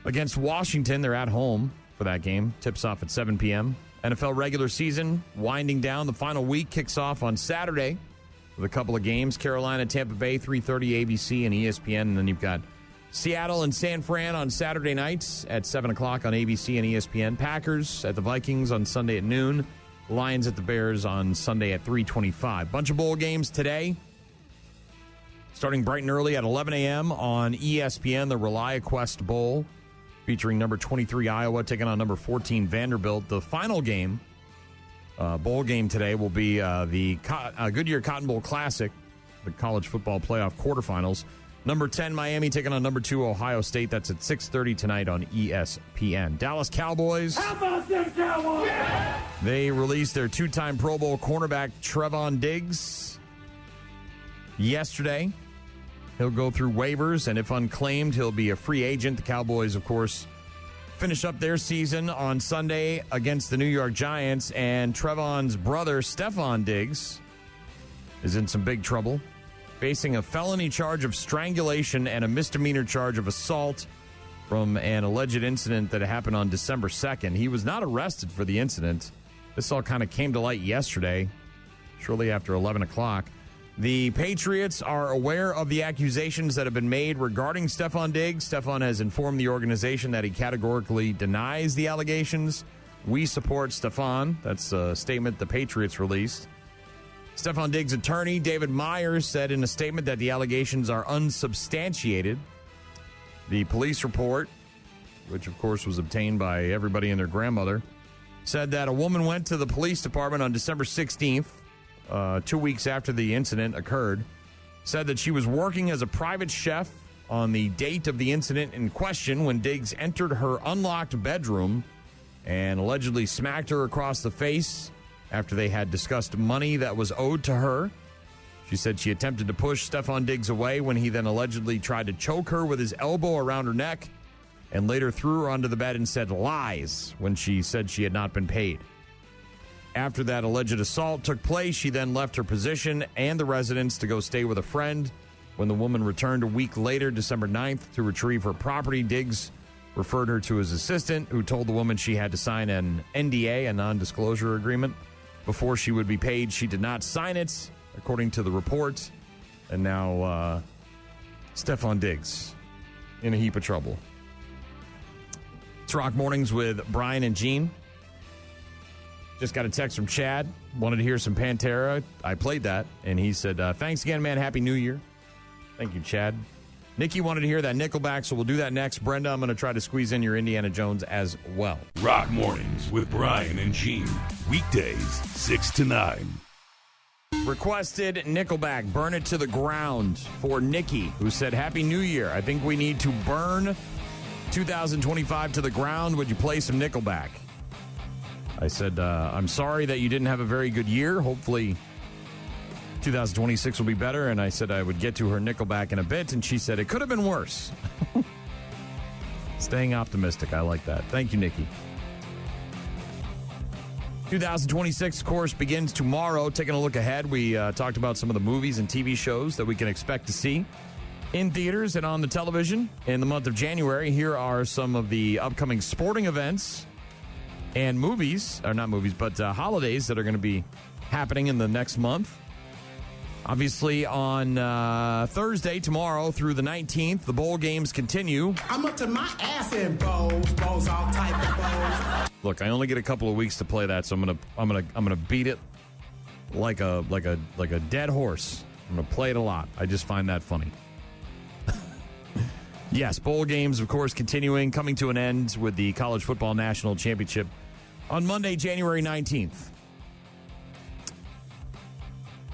against Washington. They're at home for that game. Tips off at 7 p.m. NFL regular season winding down. The final week kicks off on Saturday with a couple of games. Carolina, Tampa Bay, 3:30 ABC and ESPN. And then you've got Seattle and San Fran on Saturday nights at 7 o'clock on ABC and ESPN. Packers at the Vikings on Sunday at noon. Lions at the Bears on Sunday at 3:25. Bunch of bowl games today. Starting bright and early at 11 a.m. on ESPN, the ReliaQuest Bowl, featuring number 23 Iowa taking on number 14 Vanderbilt. The final game, bowl game today, will be the Goodyear Cotton Bowl Classic, the college football playoff quarterfinals. Number 10 Miami taking on number 2 Ohio State. That's at 6:30 tonight on ESPN. Dallas Cowboys. How about them Cowboys? Yeah! They released their 2-time Pro Bowl cornerback Trevon Diggs yesterday. He'll go through waivers, and if unclaimed, he'll be a free agent. The Cowboys, of course, finish up their season on Sunday against the New York Giants, and Trevon's brother, Stephon Diggs, is in some big trouble, facing a felony charge of strangulation and a misdemeanor charge of assault from an alleged incident that happened on December 2nd. He was not arrested for the incident. This all kind of came to light yesterday, shortly after 11 o'clock. The Patriots are aware of the accusations that have been made regarding Stephon Diggs. Stephon has informed the organization that he categorically denies the allegations. We support Stephon. That's a statement the Patriots released. Stephon Diggs' attorney, David Myers, said in a statement that the allegations are unsubstantiated. The police report, which of course was obtained by everybody and their grandmother, said that a woman went to the police department on December 16th, 2 weeks after the incident occurred, said that she was working as a private chef on the date of the incident in question when Diggs entered her unlocked bedroom and allegedly smacked her across the face after they had discussed money that was owed to her. She said she attempted to push Stephon Diggs away when he then allegedly tried to choke her with his elbow around her neck and later threw her onto the bed and said lies when she said she had not been paid. After that alleged assault took place, she then left her position and the residence to go stay with a friend. When the woman returned a week later, December 9th, to retrieve her property, Diggs referred her to his assistant, who told the woman she had to sign an NDA, a non-disclosure agreement, before she would be paid. She did not sign it, according to the report. And now Stephon Diggs in a heap of trouble. It's Rock Mornings with Brian and Gene. Just got a text from Chad. Wanted to hear some Pantera. I played that, and he said, thanks again, man. Happy New Year. Thank you, Chad. Nikki wanted to hear that Nickelback, so we'll do that next. Brenda, I'm going to try to squeeze in your Indiana Jones as well. Rock Mornings with Brian and Gene. Weekdays, 6 to 9. Requested Nickelback, Burn It to the Ground, for Nikki, who said, Happy New Year. I think we need to burn 2025 to the ground. Would you play some Nickelback? I said, I'm sorry that you didn't have a very good year. Hopefully 2026 will be better. And I said I would get to her Nickelback in a bit. And she said, it could have been worse. Staying optimistic. I like that. Thank you, Nikki. 2026, of course, begins tomorrow. Taking a look ahead, we talked about some of the movies and TV shows that we can expect to see in theaters and on the television in the month of January. Here are some of the upcoming sporting events and movies, or not movies, but holidays that are going to be happening in the next month. Obviously, on Thursday, tomorrow, through the 19th, the bowl games continue. I'm up to my ass in bowls, all type of bowls. Look, I only get a couple of weeks to play that, so I'm gonna beat it like a dead horse. I'm gonna play it a lot. I just find that funny. Yes, bowl games, of course, continuing, coming to an end with the College Football National Championship on Monday, January 19th.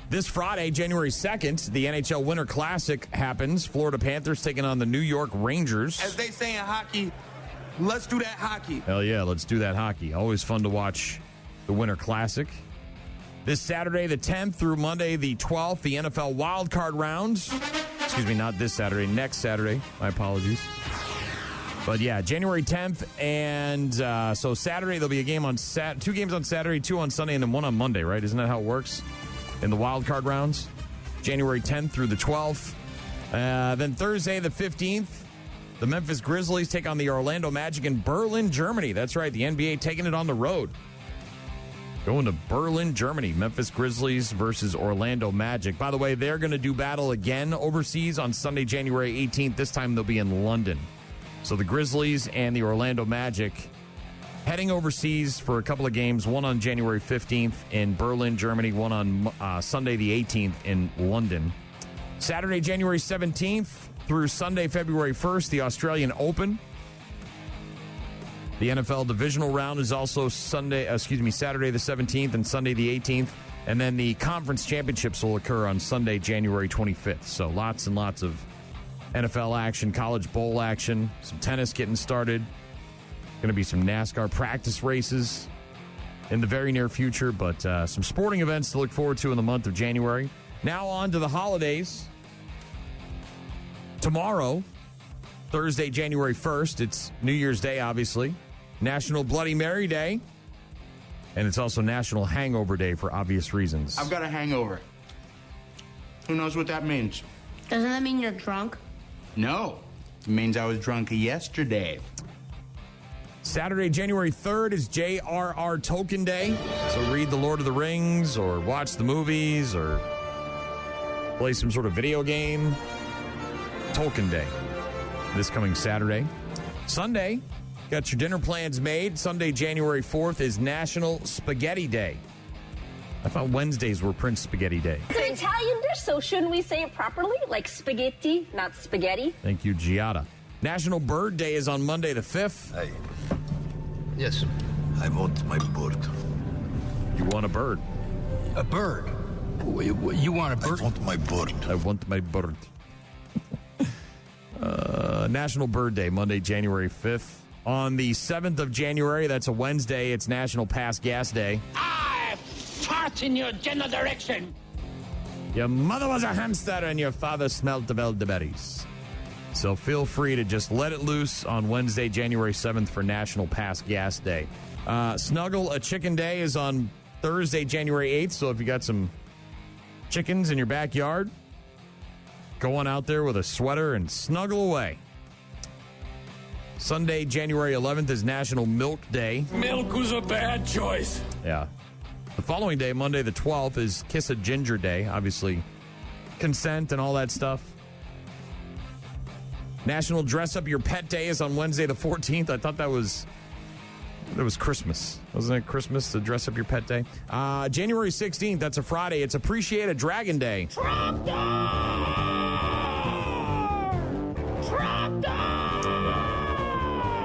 This Friday, January 2nd, the NHL Winter Classic happens. Florida Panthers taking on the New York Rangers. As they say in hockey, let's do that hockey. Hell yeah, let's do that hockey. Always fun to watch the Winter Classic. This Saturday, the 10th, through Monday, the 12th, the NFL wildcard rounds. Excuse me, not this Saturday, next Saturday. My apologies. But yeah, January 10th, and so Saturday there'll be a game on two games on Saturday, 2 on Sunday, and then 1 on Monday, right? Isn't that how it works in the wild card rounds? January 10th through the 12th. Then Thursday, the 15th, the Memphis Grizzlies take on the Orlando Magic in Berlin, Germany. That's right, the NBA taking it on the road. Going to Berlin, Germany. Memphis Grizzlies versus Orlando Magic. By the way, they're going to do battle again overseas on Sunday, January 18th. This time they'll be in London. So the Grizzlies and the Orlando Magic heading overseas for a couple of games. One on January 15th in Berlin, Germany. One on Sunday the 18th in London. Saturday, January 17th through Sunday, February 1st, the Australian Open. The NFL divisional round is also Saturday the 17th and Sunday the 18th. And then the conference championships will occur on Sunday, January 25th. So lots and lots of NFL action, college bowl action, some tennis getting started. Going to be some NASCAR practice races in the very near future, but some sporting events to look forward to in the month of January. Now on to the holidays. Tomorrow, Thursday, January 1st, it's New Year's Day, obviously. National Bloody Mary Day. And it's also National Hangover Day for obvious reasons. I've got a hangover. Who knows what that means? Doesn't that mean you're drunk? No. It means I was drunk yesterday. Saturday, January 3rd is J.R.R. Tolkien Day. So read The Lord of the Rings or watch the movies or play some sort of video game. Tolkien Day this coming Saturday. Sunday, got your dinner plans made. Sunday, January 4th is National Spaghetti Day. I thought Wednesdays were Prince Spaghetti Day. It's an Italian dish, so shouldn't we say it properly? Like spaghetti, not spaghetti? Thank you, Giada. National Bird Day is on Monday the 5th. Hey. Yes. I want my bird. You want a bird? A bird? You want a bird? I want my bird. I want my bird. National Bird Day, Monday, January 5th. On the 7th of January, that's a Wednesday, it's National Pass Gas Day. I fart in your general direction. Your mother was a hamster and your father smelled the elderberries. So feel free to just let it loose on Wednesday, January 7th for National Pass Gas Day. Snuggle a Chicken Day is on Thursday, January 8th. So if you got some chickens in your backyard, go on out there with a sweater and snuggle away. Sunday, January 11th is National Milk Day. Milk was a bad choice. Yeah. The following day, Monday the 12th, is Kiss a Ginger Day. Obviously, consent and all that stuff. National Dress Up Your Pet Day is on Wednesday the 14th. I thought that was Christmas. Wasn't it Christmas to dress up your pet day? January 16th, that's a Friday. It's Appreciate a Dragon Day.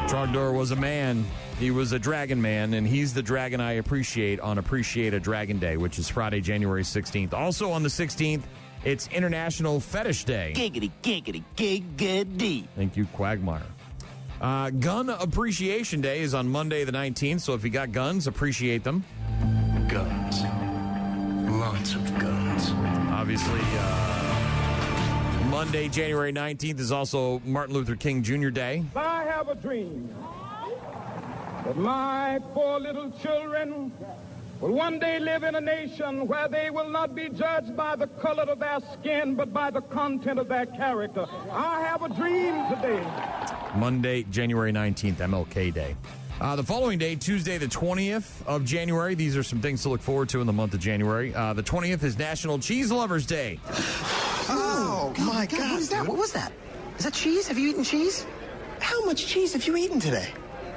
Trogdor was a man. He was a dragon man, and he's the dragon I appreciate on Appreciate a Dragon Day, which is Friday, January 16th. Also on the 16th, it's International Fetish Day. Giggity, giggity, giggity. Thank you, Quagmire. Gun Appreciation Day is on Monday the 19th, so if you got guns, appreciate them. Guns. Lots of guns. Obviously, Monday, January 19th is also Martin Luther King Jr. Day. I have a dream that my poor little children will one day live in a nation where they will not be judged by the color of their skin, but by the content of their character. I have a dream today. Monday, January 19th, MLK Day. The following day, Tuesday, the 20th of January. These are some things to look forward to in the month of January. The 20th is National Cheese Lovers Day. Oh, my God. What is that? What was that? Is that cheese? Have you eaten cheese? How much cheese have you eaten today?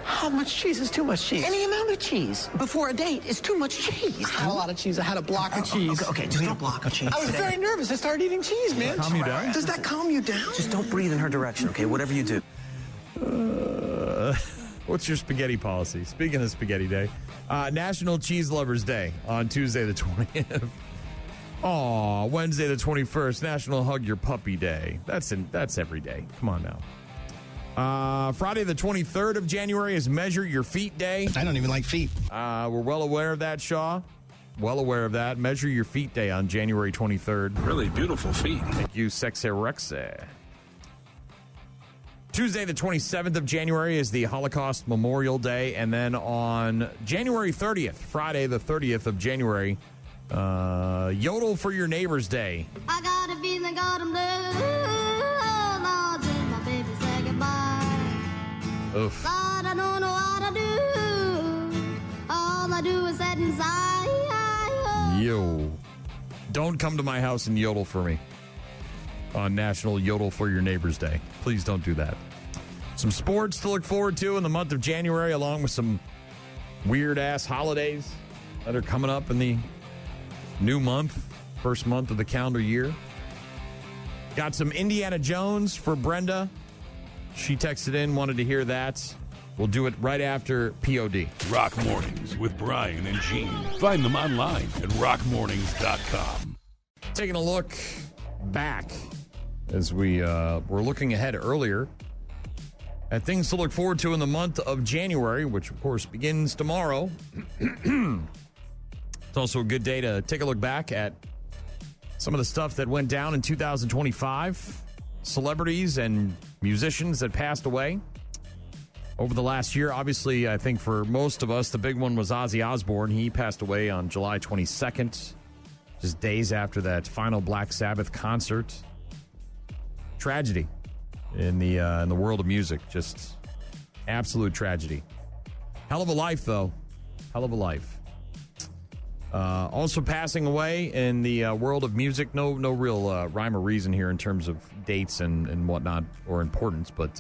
How much cheese is too much cheese? Any amount of cheese before a date is too much cheese. I had a lot of cheese. I had a block of cheese. Okay, just a block of cheese. I was very nervous. I started eating cheese, man. Calm you down? Does that calm you down? Just don't breathe in her direction, okay? Whatever you do. What's your spaghetti policy? Speaking of Spaghetti Day, National Cheese Lovers Day on Tuesday the 20th. Aw, Wednesday the 21st, National Hug Your Puppy Day. That's every day. Come on now. Friday the 23rd of January is Measure Your Feet Day. I don't even like feet. We're well aware of that, Shaw. Well aware of that. Measure Your Feet Day on January 23rd. Really beautiful feet. Thank you, Sexy Rexy. Tuesday, the 27th of January is the Holocaust Memorial Day. And then on January 30th, Friday, the 30th of January, Yodel for Your Neighbors Day. I got a feeling got him blue. Oh, Lord, did my baby say goodbye? Oof. Lord, I don't know what to do. All I do is sit inside. Yo. Don't come to my house and yodel for me on National Yodel for Your Neighbors Day. Please don't do that. Some sports to look forward to in the month of January, along with some weird-ass holidays that are coming up in the new month, first month of the calendar year. Got some Indiana Jones for Brenda. She texted in, wanted to hear that. We'll do it right after POD. Rock Mornings with Brian and Gene. Find them online at rockmornings.com. Taking a look back as we were looking ahead earlier at things to look forward to in the month of January, which, of course, begins tomorrow. It's also a good day to take a look back at some of the stuff that went down in 2025, celebrities and musicians that passed away over the last year. Obviously, I think for most of us, the big one was Ozzy Osbourne. He passed away on July 22nd, just days after that final Black Sabbath concert. Tragedy in the world of music. Just absolute tragedy. Hell of a life, though. Hell of a life. Also passing away in the world of music. No real rhyme or reason here in terms of dates and whatnot or importance. But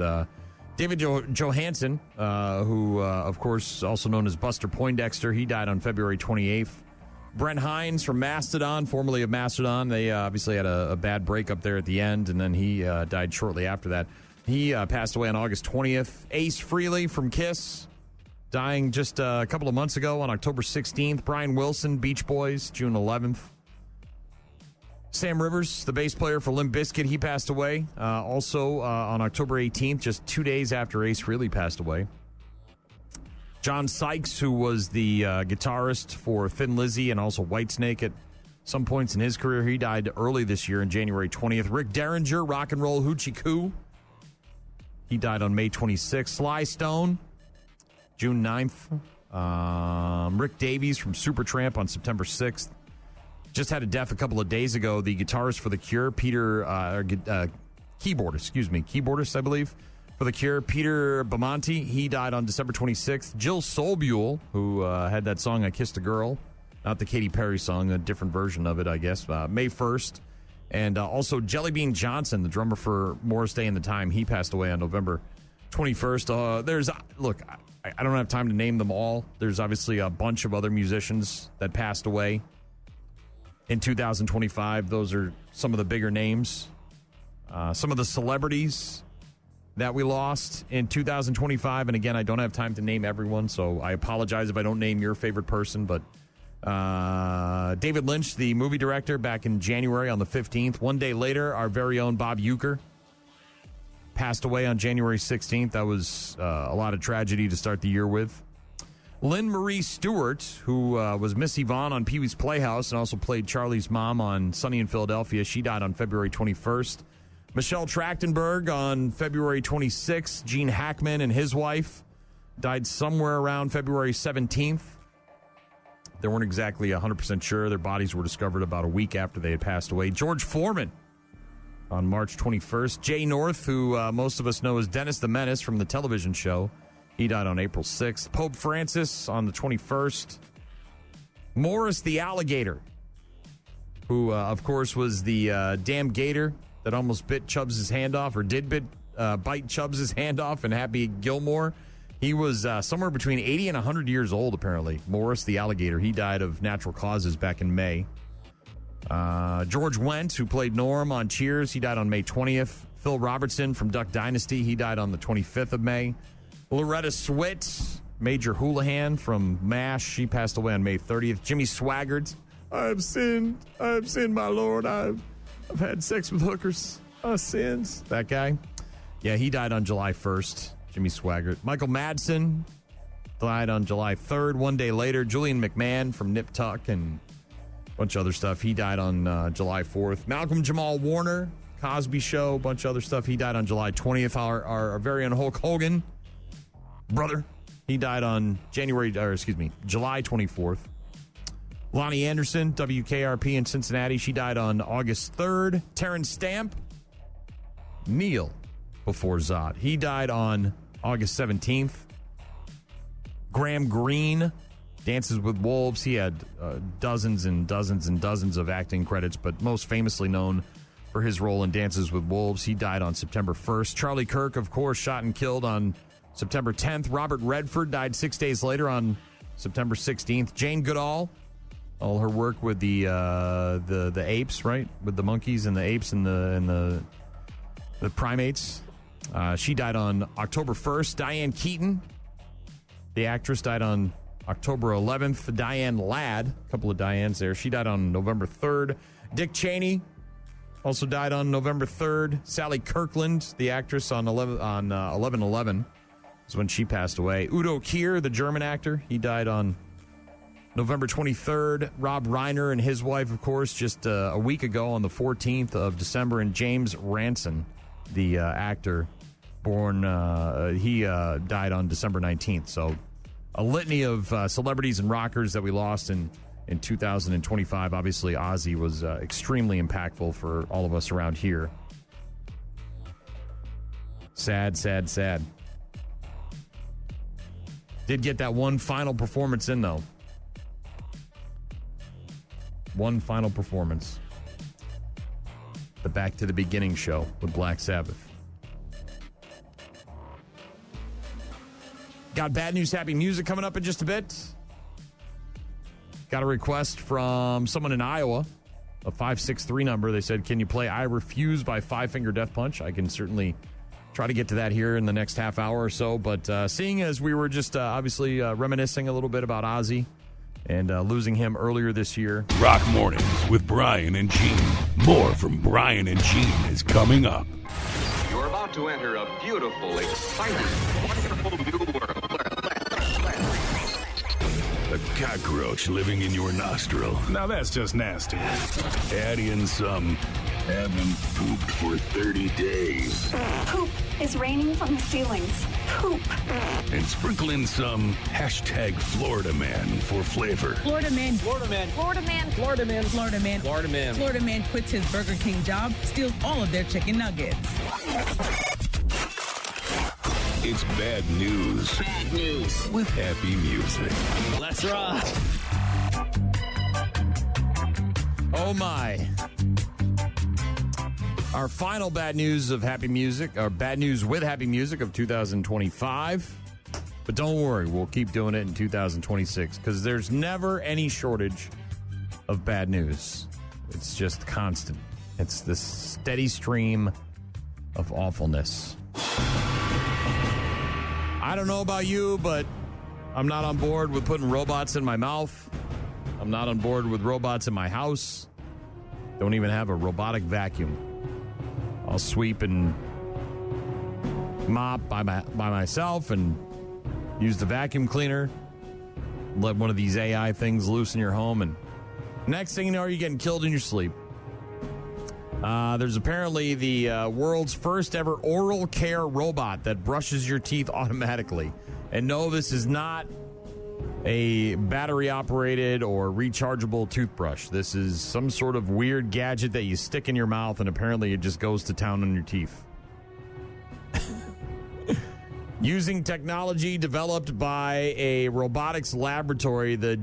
David Johansen, who, of course, also known as Buster Poindexter, he died on February 28th. Brent Hines from Mastodon, formerly of Mastodon, they obviously had a bad breakup there at the end, and then he died shortly after that. He passed away on August 20th. Ace Frehley from Kiss, dying just a couple of months ago on October 16th. Brian Wilson, Beach Boys, June 11th. Sam Rivers, the bass player for Limp Bizkit, he passed away also on October 18th, just 2 days after Ace Frehley passed away. John Sykes, who was the guitarist for Thin Lizzy and also Whitesnake at some points in his career, he died early this year on January 20th. Rick Derringer, Rock and Roll Hoochie Coo, he died on May 26th. Sly Stone, June 9th. Rick Davies from Supertramp on September 6th. Just had a death a couple of days ago. The guitarist for The Cure, keyboardist, I believe, for The Cure, Peter Bamonte, he died on December 26th. Jill Solbuel, who had that song, I Kissed a Girl, not the Katy Perry song, a different version of it, I guess, May 1st. And also Jelly Bean Johnson, the drummer for Morris Day and the Time, he passed away on November 21st. I don't have time to name them all. There's obviously a bunch of other musicians that passed away in 2025. Those are some of the bigger names. Some of the celebrities that we lost in 2025. And again, I don't have time to name everyone, so I apologize if I don't name your favorite person. But David Lynch, the movie director, back in January on the 15th. 1 day later, our very own Bob Uecker passed away on January 16th. That was a lot of tragedy to start the year with. Lynn Marie Stewart, who was Miss Yvonne on Pee-wee's Playhouse and also played Charlie's mom on Sunny in Philadelphia. She died on February 21st. Michelle Trachtenberg on February 26th. Gene Hackman and his wife died somewhere around February 17th. They weren't exactly 100% sure. Their bodies were discovered about a week after they had passed away. George Foreman on March 21st. Jay North, who most of us know as Dennis the Menace from the television show, He died on April 6th. Pope Francis on the 21st. Morris the alligator, who, of course, was the damn gator that almost bit Chubbs' hand off, or did bite Chubbs' hand off in Happy Gilmore. He was somewhere between 80 and 100 years old, apparently. Morris the alligator. He died of natural causes back in May. George Wendt, who played Norm on Cheers, he died on May 20th. Phil Robertson from Duck Dynasty, he died on the 25th of May. Loretta Swit, Major Houlihan from MASH, she passed away on May 30th. Jimmy Swaggart, I've sinned, my Lord, I've had sex with hookers, I sinned. That guy, yeah, he died on July 1st, Jimmy Swaggart. Michael Madsen died on July 3rd. One day later, Julian McMahon from Nip Tuck and a bunch of other stuff, he died on July 4th. Malcolm Jamal Warner, Cosby Show, a bunch of other stuff, he died on July 20th. Our very own Hulk Hogan brother, he died on July 24th. Lonnie Anderson, WKRP in Cincinnati, she died on August 3rd. Terrence Stamp, Neil before Zod, he died on August 17th. Graham Greene, Dances with Wolves, he had dozens and dozens and dozens of acting credits, but most famously known for his role in Dances with Wolves. He died on September 1st. Charlie Kirk, of course, shot and killed on September 10th. Robert Redford died 6 days later on September 16th. Jane Goodall, all her work with the apes, right? With the monkeys and the apes and the primates. She died on October 1st. Diane Keaton, the actress, died on October 11th. Diane Ladd, a couple of Dianes there. She died on November 3rd. Dick Cheney also died on November 3rd. Sally Kirkland, the actress, on 11/11 is when she passed away. Udo Kier, the German actor, he died on November 23rd. Rob Reiner and his wife, of course, just a week ago on the 14th of December. And James Ranson, the actor, he died on December 19th. So a litany of celebrities and rockers that we lost in 2025. Obviously, Ozzy was extremely impactful for all of us around here. Sad, sad, sad. Did get that one final performance in, though. One final performance. The Back to the Beginning show with Black Sabbath. Got bad news, happy music coming up in just a bit. Got a request from someone in Iowa, a 563 number. They said, can you play I Refuse by Five Finger Death Punch? I can certainly try to get to that here in the next half hour or so. But seeing as we were just obviously reminiscing a little bit about Ozzy and losing him earlier this year. Rock Mornings with Brian and Gene. More from Brian and Gene is coming up. You're about to enter a beautiful, exciting, wonderful new world. A cockroach living in your nostril. Now that's just nasty. Add in some haven't pooped for 30 days. Poop is raining from the ceilings. Poop. And sprinkle in some hashtag Florida Man for flavor. Florida Man. Florida Man. Florida Man. Florida Man. Florida Man. Florida Man. Florida Man quits his Burger King job, steals all of their chicken nuggets. It's bad news. Bad news. With happy music. Let's rock. Oh, my. Our final bad news of happy music, or bad news with happy music of 2025. But don't worry, we'll keep doing it in 2026 because there's never any shortage of bad news. It's just constant. It's this steady stream of awfulness. I don't know about you, but I'm not on board with putting robots in my mouth. I'm not on board with robots in my house. Don't even have a robotic vacuum. I'll sweep and mop by myself and use the vacuum cleaner. Let one of these AI things loose in your home, and next thing you know, you're getting killed in your sleep. There's apparently the world's first ever oral care robot that brushes your teeth automatically. And no, this is not a battery-operated or rechargeable toothbrush. This is some sort of weird gadget that you stick in your mouth, and apparently it just goes to town on your teeth. Using technology developed by a robotics laboratory, the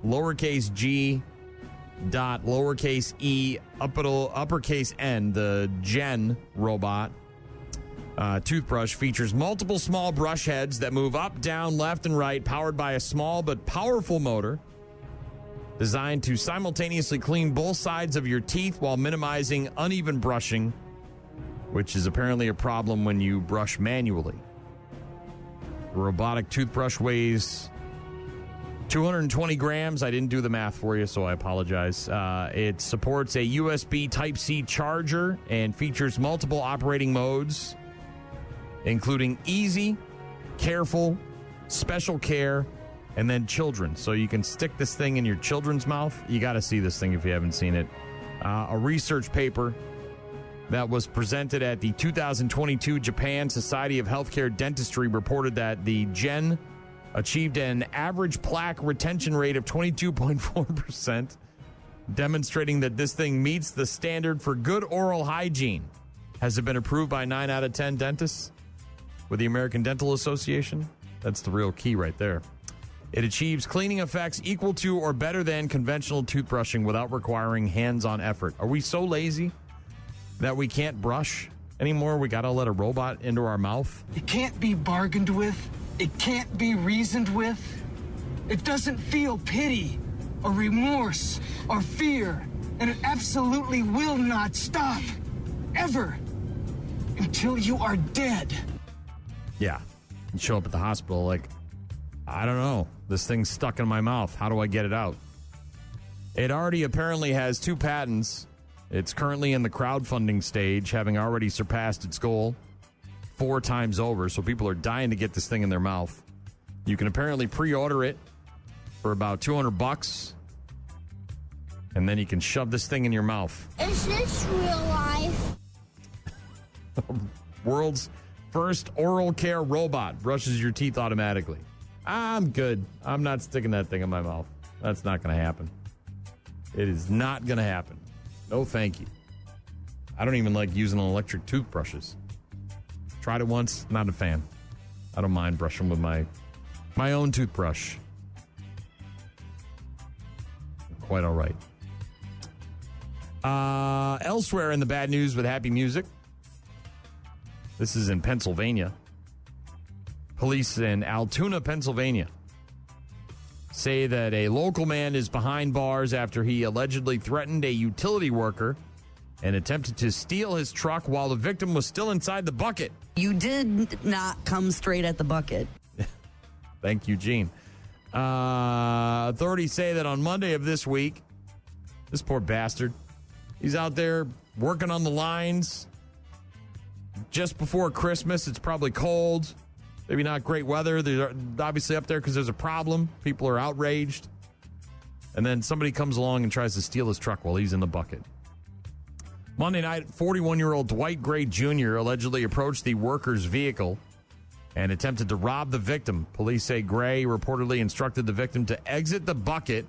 lowercase g dot lowercase e uppercase n, the Gen robot toothbrush features multiple small brush heads that move up, down, left, and right, powered by a small but powerful motor designed to simultaneously clean both sides of your teeth while minimizing uneven brushing, which is apparently a problem when you brush manually. The robotic toothbrush weighs 220 grams. I didn't do the math for you, so I apologize. It supports a USB Type-C charger and features multiple operating modes, including easy, careful, special care, and then children. So you can stick this thing in your children's mouth. You got to see this thing if you haven't seen it. A research paper that was presented at the 2022 Japan Society of Healthcare Dentistry reported that the Gen achieved an average plaque retention rate of 22.4%, demonstrating that this thing meets the standard for good oral hygiene. Has it been approved by 9 out of 10 dentists with the American Dental Association? That's the real key right there. It achieves cleaning effects equal to or better than conventional toothbrushing without requiring hands-on effort. Are we so lazy that we can't brush anymore? We got to let a robot into our mouth? It can't be bargained with. It can't be reasoned with. It doesn't feel pity or remorse or fear. And it absolutely will not stop. Ever. Until you are dead. Yeah. You show up at the hospital like, I don't know. This thing's stuck in my mouth. How do I get it out? It already apparently has 2 patents. It's currently in the crowdfunding stage, having already surpassed its goal 4 times over. So people are dying to get this thing in their mouth. You can apparently pre-order it for about $200, and then you can shove this thing in your mouth. Is this real life? World's first oral care robot brushes your teeth automatically. I'm good. I'm not sticking that thing in my mouth. That's not going to happen. It is not going to happen. No, thank you. I don't even like using electric toothbrushes. Tried it once. Not a fan. I don't mind brushing with my own toothbrush. Quite all right. Elsewhere in the bad news with happy music. This is in Pennsylvania. Police in Altoona, Pennsylvania, say that a local man is behind bars after he allegedly threatened a utility worker and attempted to steal his truck while the victim was still inside the bucket. You did not come straight at the bucket. Thank you, Gene. Authorities say that on Monday of this week, this poor bastard, he's out there working on the lines just before Christmas. It's probably cold. Maybe not great weather. They're obviously up there because there's a problem. People are outraged. And then somebody comes along and tries to steal his truck while he's in the bucket. Monday night, 41-year-old Dwight Gray Jr. allegedly approached the worker's vehicle and attempted to rob the victim. Police say Gray reportedly instructed the victim to exit the bucket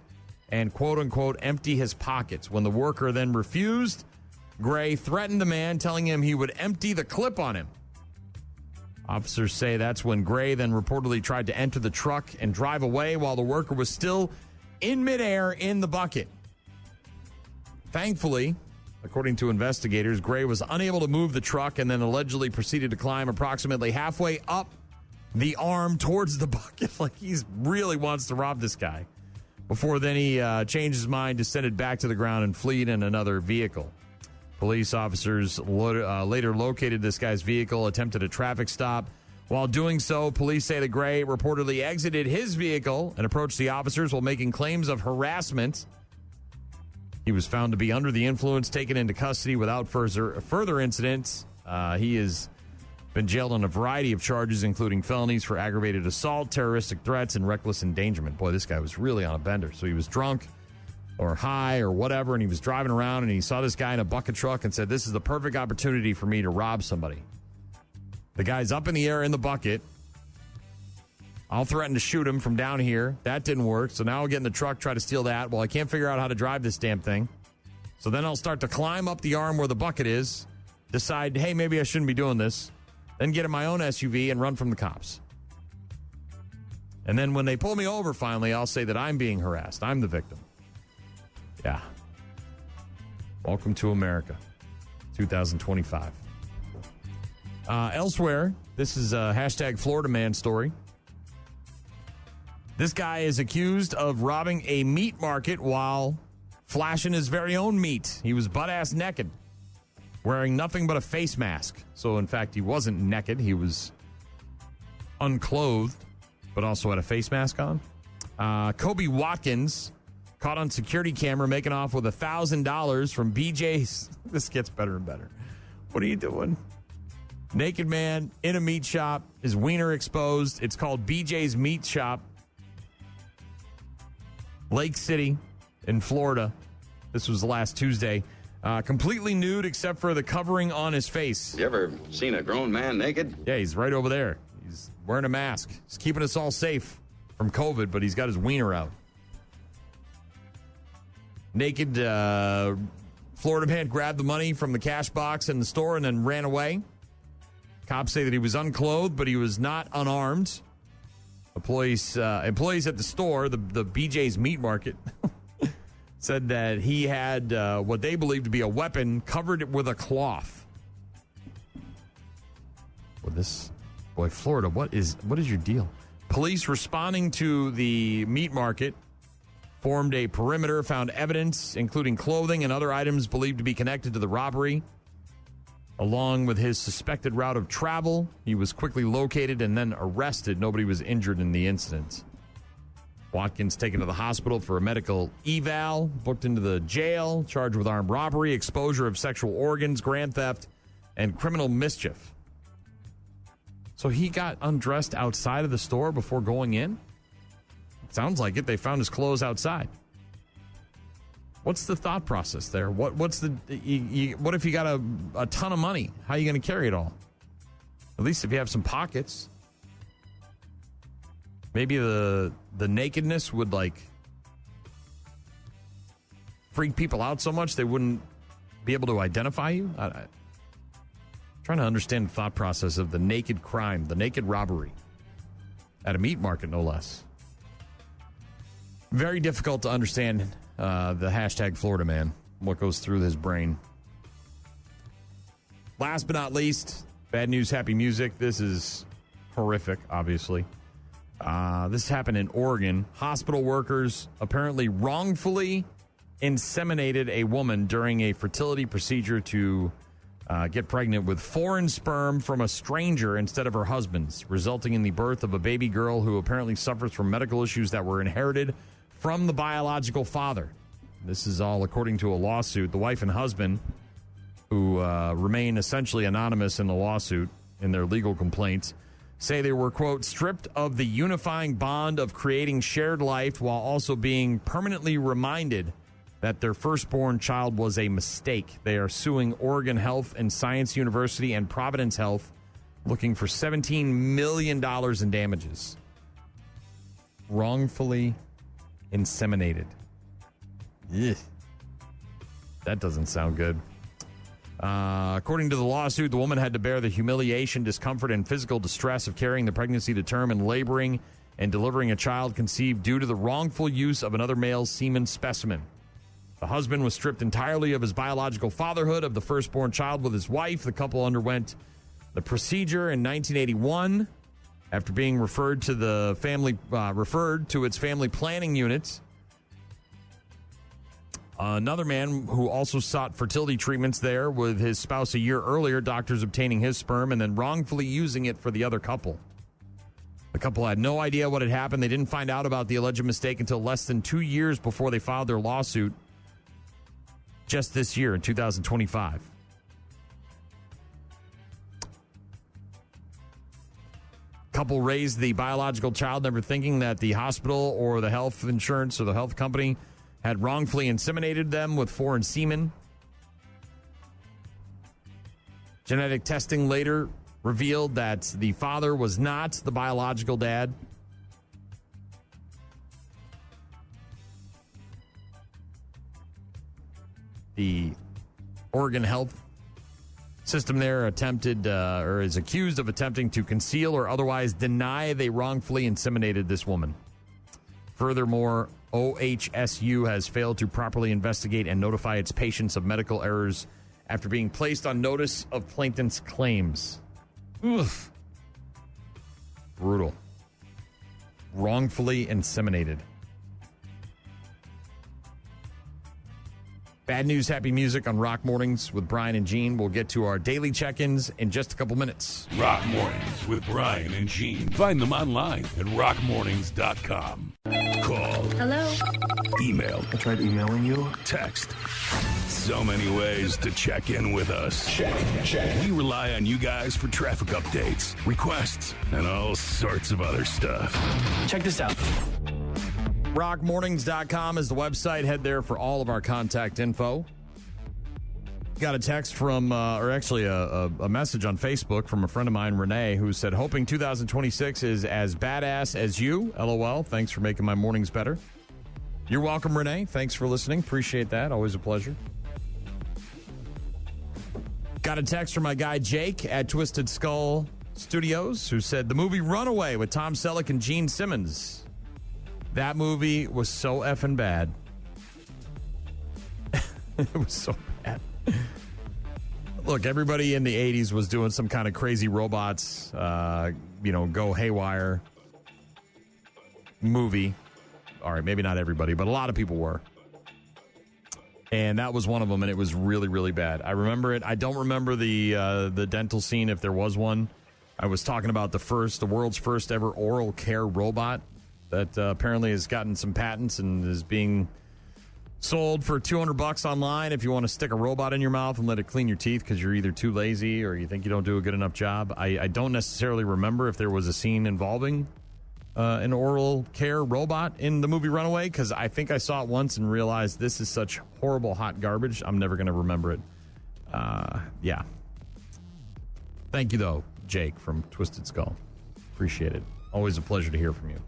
and, quote-unquote, empty his pockets. When the worker then refused, Gray threatened the man, telling him he would empty the clip on him. Officers say that's when Gray then reportedly tried to enter the truck and drive away while the worker was still in midair in the bucket. Thankfully, according to investigators, Gray was unable to move the truck and then allegedly proceeded to climb approximately halfway up the arm towards the bucket like he really wants to rob this guy. Before then he changed his mind, descended back to the ground, and fled in another vehicle. Police officers later located this guy's vehicle, attempted a traffic stop. While doing so, police say that Gray reportedly exited his vehicle and approached the officers while making claims of harassment. He was found to be under the influence, taken into custody without further incidents. He has been jailed on a variety of charges, including felonies for aggravated assault, terroristic threats, and reckless endangerment. Boy, this guy was really on a bender. So he was drunk or high or whatever, and he was driving around, and he saw this guy in a bucket truck and said, this is the perfect opportunity for me to rob somebody. The guy's up in the air in the bucket. I'll threaten to shoot him from down here. That didn't work, so now I'll get in the truck, try to steal that. Well, I can't figure out how to drive this damn thing. So then I'll start to climb up the arm where the bucket is, decide, hey, maybe I shouldn't be doing this. then get in my own SUV and run from the cops. And then when they pull me over finally, I'll say that I'm being harassed. I'm the victim. Yeah. Welcome to America, 2025. Elsewhere, this is a hashtag Florida man story. This guy is accused of robbing a meat market while flashing his very own meat. He was butt-ass naked, wearing nothing but a face mask. So, in fact, he wasn't naked. He was unclothed, but also had a face mask on. Kobe Watkins caught on security camera making off with $1,000 from BJ's. This gets better and better. What are you doing? Naked man in a meat shop, his wiener exposed. It's called BJ's Meat Shop. Lake City in Florida. This was last Tuesday. Completely nude except for the covering on his face. You ever seen a grown man naked? Yeah, he's right over there. He's wearing a mask. He's keeping us all safe from COVID, but he's got his wiener out. Naked Florida man grabbed the money from the cash box in the store and then ran away. Cops say that he was unclothed, but he was not unarmed. Employees at the store, the BJ's Meat Market, said that he had what they believed to be a weapon covered with a cloth. Well, Florida, what is your deal? Police responding to the meat market formed a perimeter, found evidence, including clothing and other items believed to be connected to the robbery. Along with his suspected route of travel, he was quickly located and then arrested. Nobody was injured in the incident. Watkins taken to the hospital for a medical eval, booked into the jail, charged with armed robbery, exposure of sexual organs, grand theft, and criminal mischief. So he got undressed outside of the store before going in? Sounds like it. They found his clothes outside. What's the thought process there? What if you got a ton of money? How are you going to carry it all? At least if you have some pockets. Maybe the nakedness would freak people out so much they wouldn't be able to identify you. I'm trying to understand the thought process of the naked crime, the naked robbery at a meat market, no less. Very difficult to understand the hashtag Florida man, what goes through his brain. Last but not least, bad news, happy music. This is horrific, obviously. This happened in Oregon. Hospital workers apparently wrongfully inseminated a woman during a fertility procedure to get pregnant with foreign sperm from a stranger instead of her husband's, resulting in the birth of a baby girl who apparently suffers from medical issues that were inherited from the biological father. This is all according to a lawsuit. The wife and husband, who remain essentially anonymous in the lawsuit, in their legal complaints, say they were, quote, stripped of the unifying bond of creating shared life while also being permanently reminded that their firstborn child was a mistake. They are suing Oregon Health and Science University and Providence Health, looking for $17 million in damages. Wrongfully inseminated. Ugh. That doesn't sound good. According to the lawsuit, the woman had to bear the humiliation, discomfort, and physical distress of carrying the pregnancy to term and laboring and delivering a child conceived due to the wrongful use of another male's semen specimen. The husband was stripped entirely of his biological fatherhood of the firstborn child with his wife. The couple underwent the procedure in 1981 after being referred to its family planning unit. Another man who also sought fertility treatments there with his spouse a year earlier, doctors obtaining his sperm and then wrongfully using it for the other couple. The couple had no idea what had happened. They didn't find out about the alleged mistake until less than 2 years before they filed their lawsuit just this year in 2025. Couple raised the biological child, never thinking that the hospital or the health insurance or the health company had wrongfully inseminated them with foreign semen. Genetic testing later revealed that the father was not the biological dad. The Oregon Health System there attempted or is accused of attempting to conceal or otherwise deny they wrongfully inseminated this woman. Furthermore, OHSU has failed to properly investigate and notify its patients of medical errors after being placed on notice of plaintiff's claims. Oof. Brutal. Wrongfully inseminated. Bad news, happy music on Rock Mornings with Brian and Gene. We'll get to our daily check-ins in just a couple minutes. Rock Mornings with Brian and Gene. Find them online at rockmornings.com. Call. Hello. Email. I tried emailing you. Text. So many ways to check in with us. Check. We rely on you guys for traffic updates, requests, and all sorts of other stuff. Check this out. Rockmornings.com is the website. Head there for all of our contact info. Got a text from, or actually a message on Facebook from a friend of mine, Renee, who said, hoping 2026 is as badass as you. LOL. Thanks for making my mornings better. You're welcome, Renee. Thanks for listening. Appreciate that. Always a pleasure. Got a text from my guy, Jake, at Twisted Skull Studios, who said, the movie Runaway with Tom Selleck and Gene Simmons. That movie was so effing bad. It was so bad. Look, everybody in the 80s was doing some kind of crazy robots, go haywire movie. All right, maybe not everybody, but a lot of people were. And that was one of them, and it was really, really bad. I remember it. I don't remember the dental scene, if there was one. I was talking about the world's first ever oral care robot that apparently has gotten some patents and is being sold for $200 online if you want to stick a robot in your mouth and let it clean your teeth because you're either too lazy or you think you don't do a good enough job. I don't necessarily remember if there was a scene involving an oral care robot in the movie Runaway, because I think I saw it once and realized this is such horrible hot garbage. I'm never going to remember it. Yeah. Thank you, though, Jake from Twisted Skull. Appreciate it. Always a pleasure to hear from you.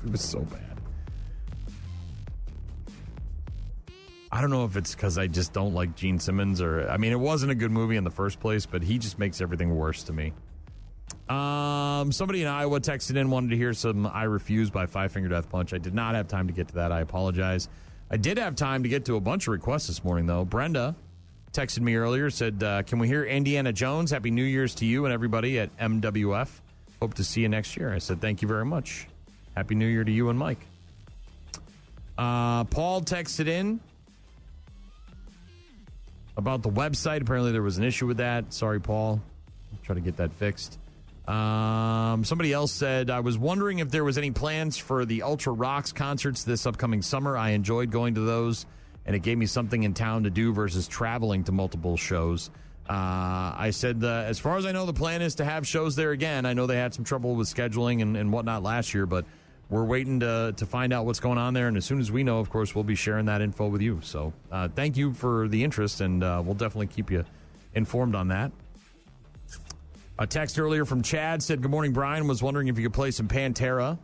It was so bad. I don't know if it's because I just don't like Gene Simmons it wasn't a good movie in the first place, but he just makes everything worse to me. Somebody in Iowa texted in, wanted to hear some I Refuse by Five Finger Death Punch. I did not have time to get to that. I apologize. I did have time to get to a bunch of requests this morning, though. Brenda texted me earlier, said, can we hear Indiana Jones? Happy New Year's to you and everybody at MWF. Hope to see you next year. I said, thank you very much. Happy New Year to you and Mike. Paul texted in about the website. Apparently there was an issue with that. Sorry, Paul. I'll try to get that fixed. Somebody else said, I was wondering if there was any plans for the Ultra Rocks concerts this upcoming summer. I enjoyed going to those, and it gave me something in town to do versus traveling to multiple shows. I said, as far as I know, the plan is to have shows there again. I know they had some trouble with scheduling and whatnot last year, but we're waiting to find out what's going on there. And as soon as we know, of course, we'll be sharing that info with you. So thank you for the interest, and we'll definitely keep you informed on that. A text earlier from Chad said, good morning, Brian. Was wondering if you could play some Pantera.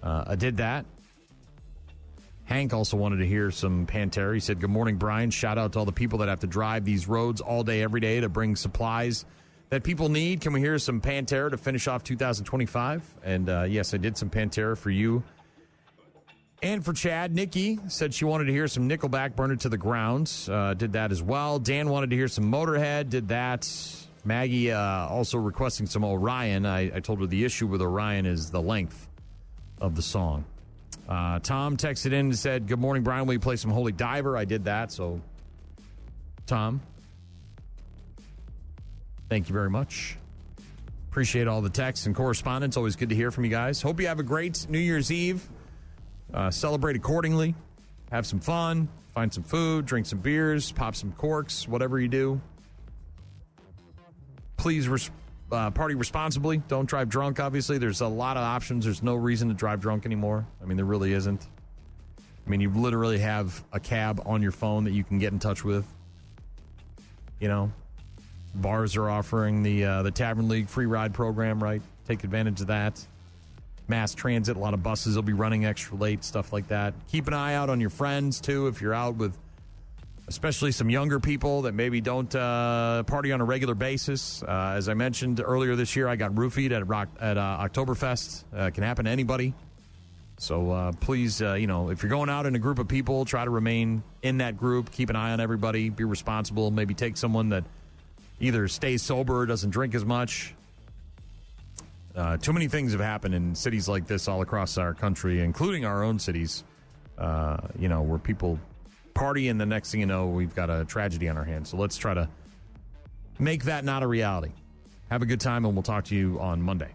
I did that. Hank also wanted to hear some Pantera. He said, good morning, Brian. Shout out to all the people that have to drive these roads all day, every day to bring supplies that people need. Can we hear some Pantera to finish off 2025? And yes, I did some Pantera for you and for Chad. Nikki said she wanted to hear some Nickelback, Burn It to the Ground. Did that as well. Dan wanted to hear some Motorhead. Did that. Maggie also requesting some Orion. I told her the issue with Orion is the length of the song. Tom texted in and said, good morning, Brian. Will you play some Holy Diver? I did that. So, Tom, thank you very much. Appreciate all the texts and correspondence. Always good to hear from you guys. Hope you have a great New Year's Eve. Celebrate accordingly. Have some fun. Find some food. Drink some beers. Pop some corks. Whatever you do. Please party responsibly. Don't drive drunk, obviously. There's a lot of options. There's no reason to drive drunk anymore. I mean, there really isn't. I mean, you literally have a cab on your phone that you can get in touch with. You know, bars are offering the Tavern League free ride program, right? Take advantage of that. Mass transit, a lot of buses will be running extra late, stuff like that. Keep an eye out on your friends, too, if you're out with especially some younger people that maybe don't party on a regular basis. As I mentioned earlier this year, I got roofied at Oktoberfest. It can happen to anybody. So please, if you're going out in a group of people, try to remain in that group. Keep an eye on everybody. Be responsible. Maybe take someone that either stays sober or doesn't drink as much. Too many things have happened in cities like this all across our country, including our own cities, where people party and the next thing you know, we've got a tragedy on our hands. So let's try to make that not a reality. Have a good time, and we'll talk to you on Monday.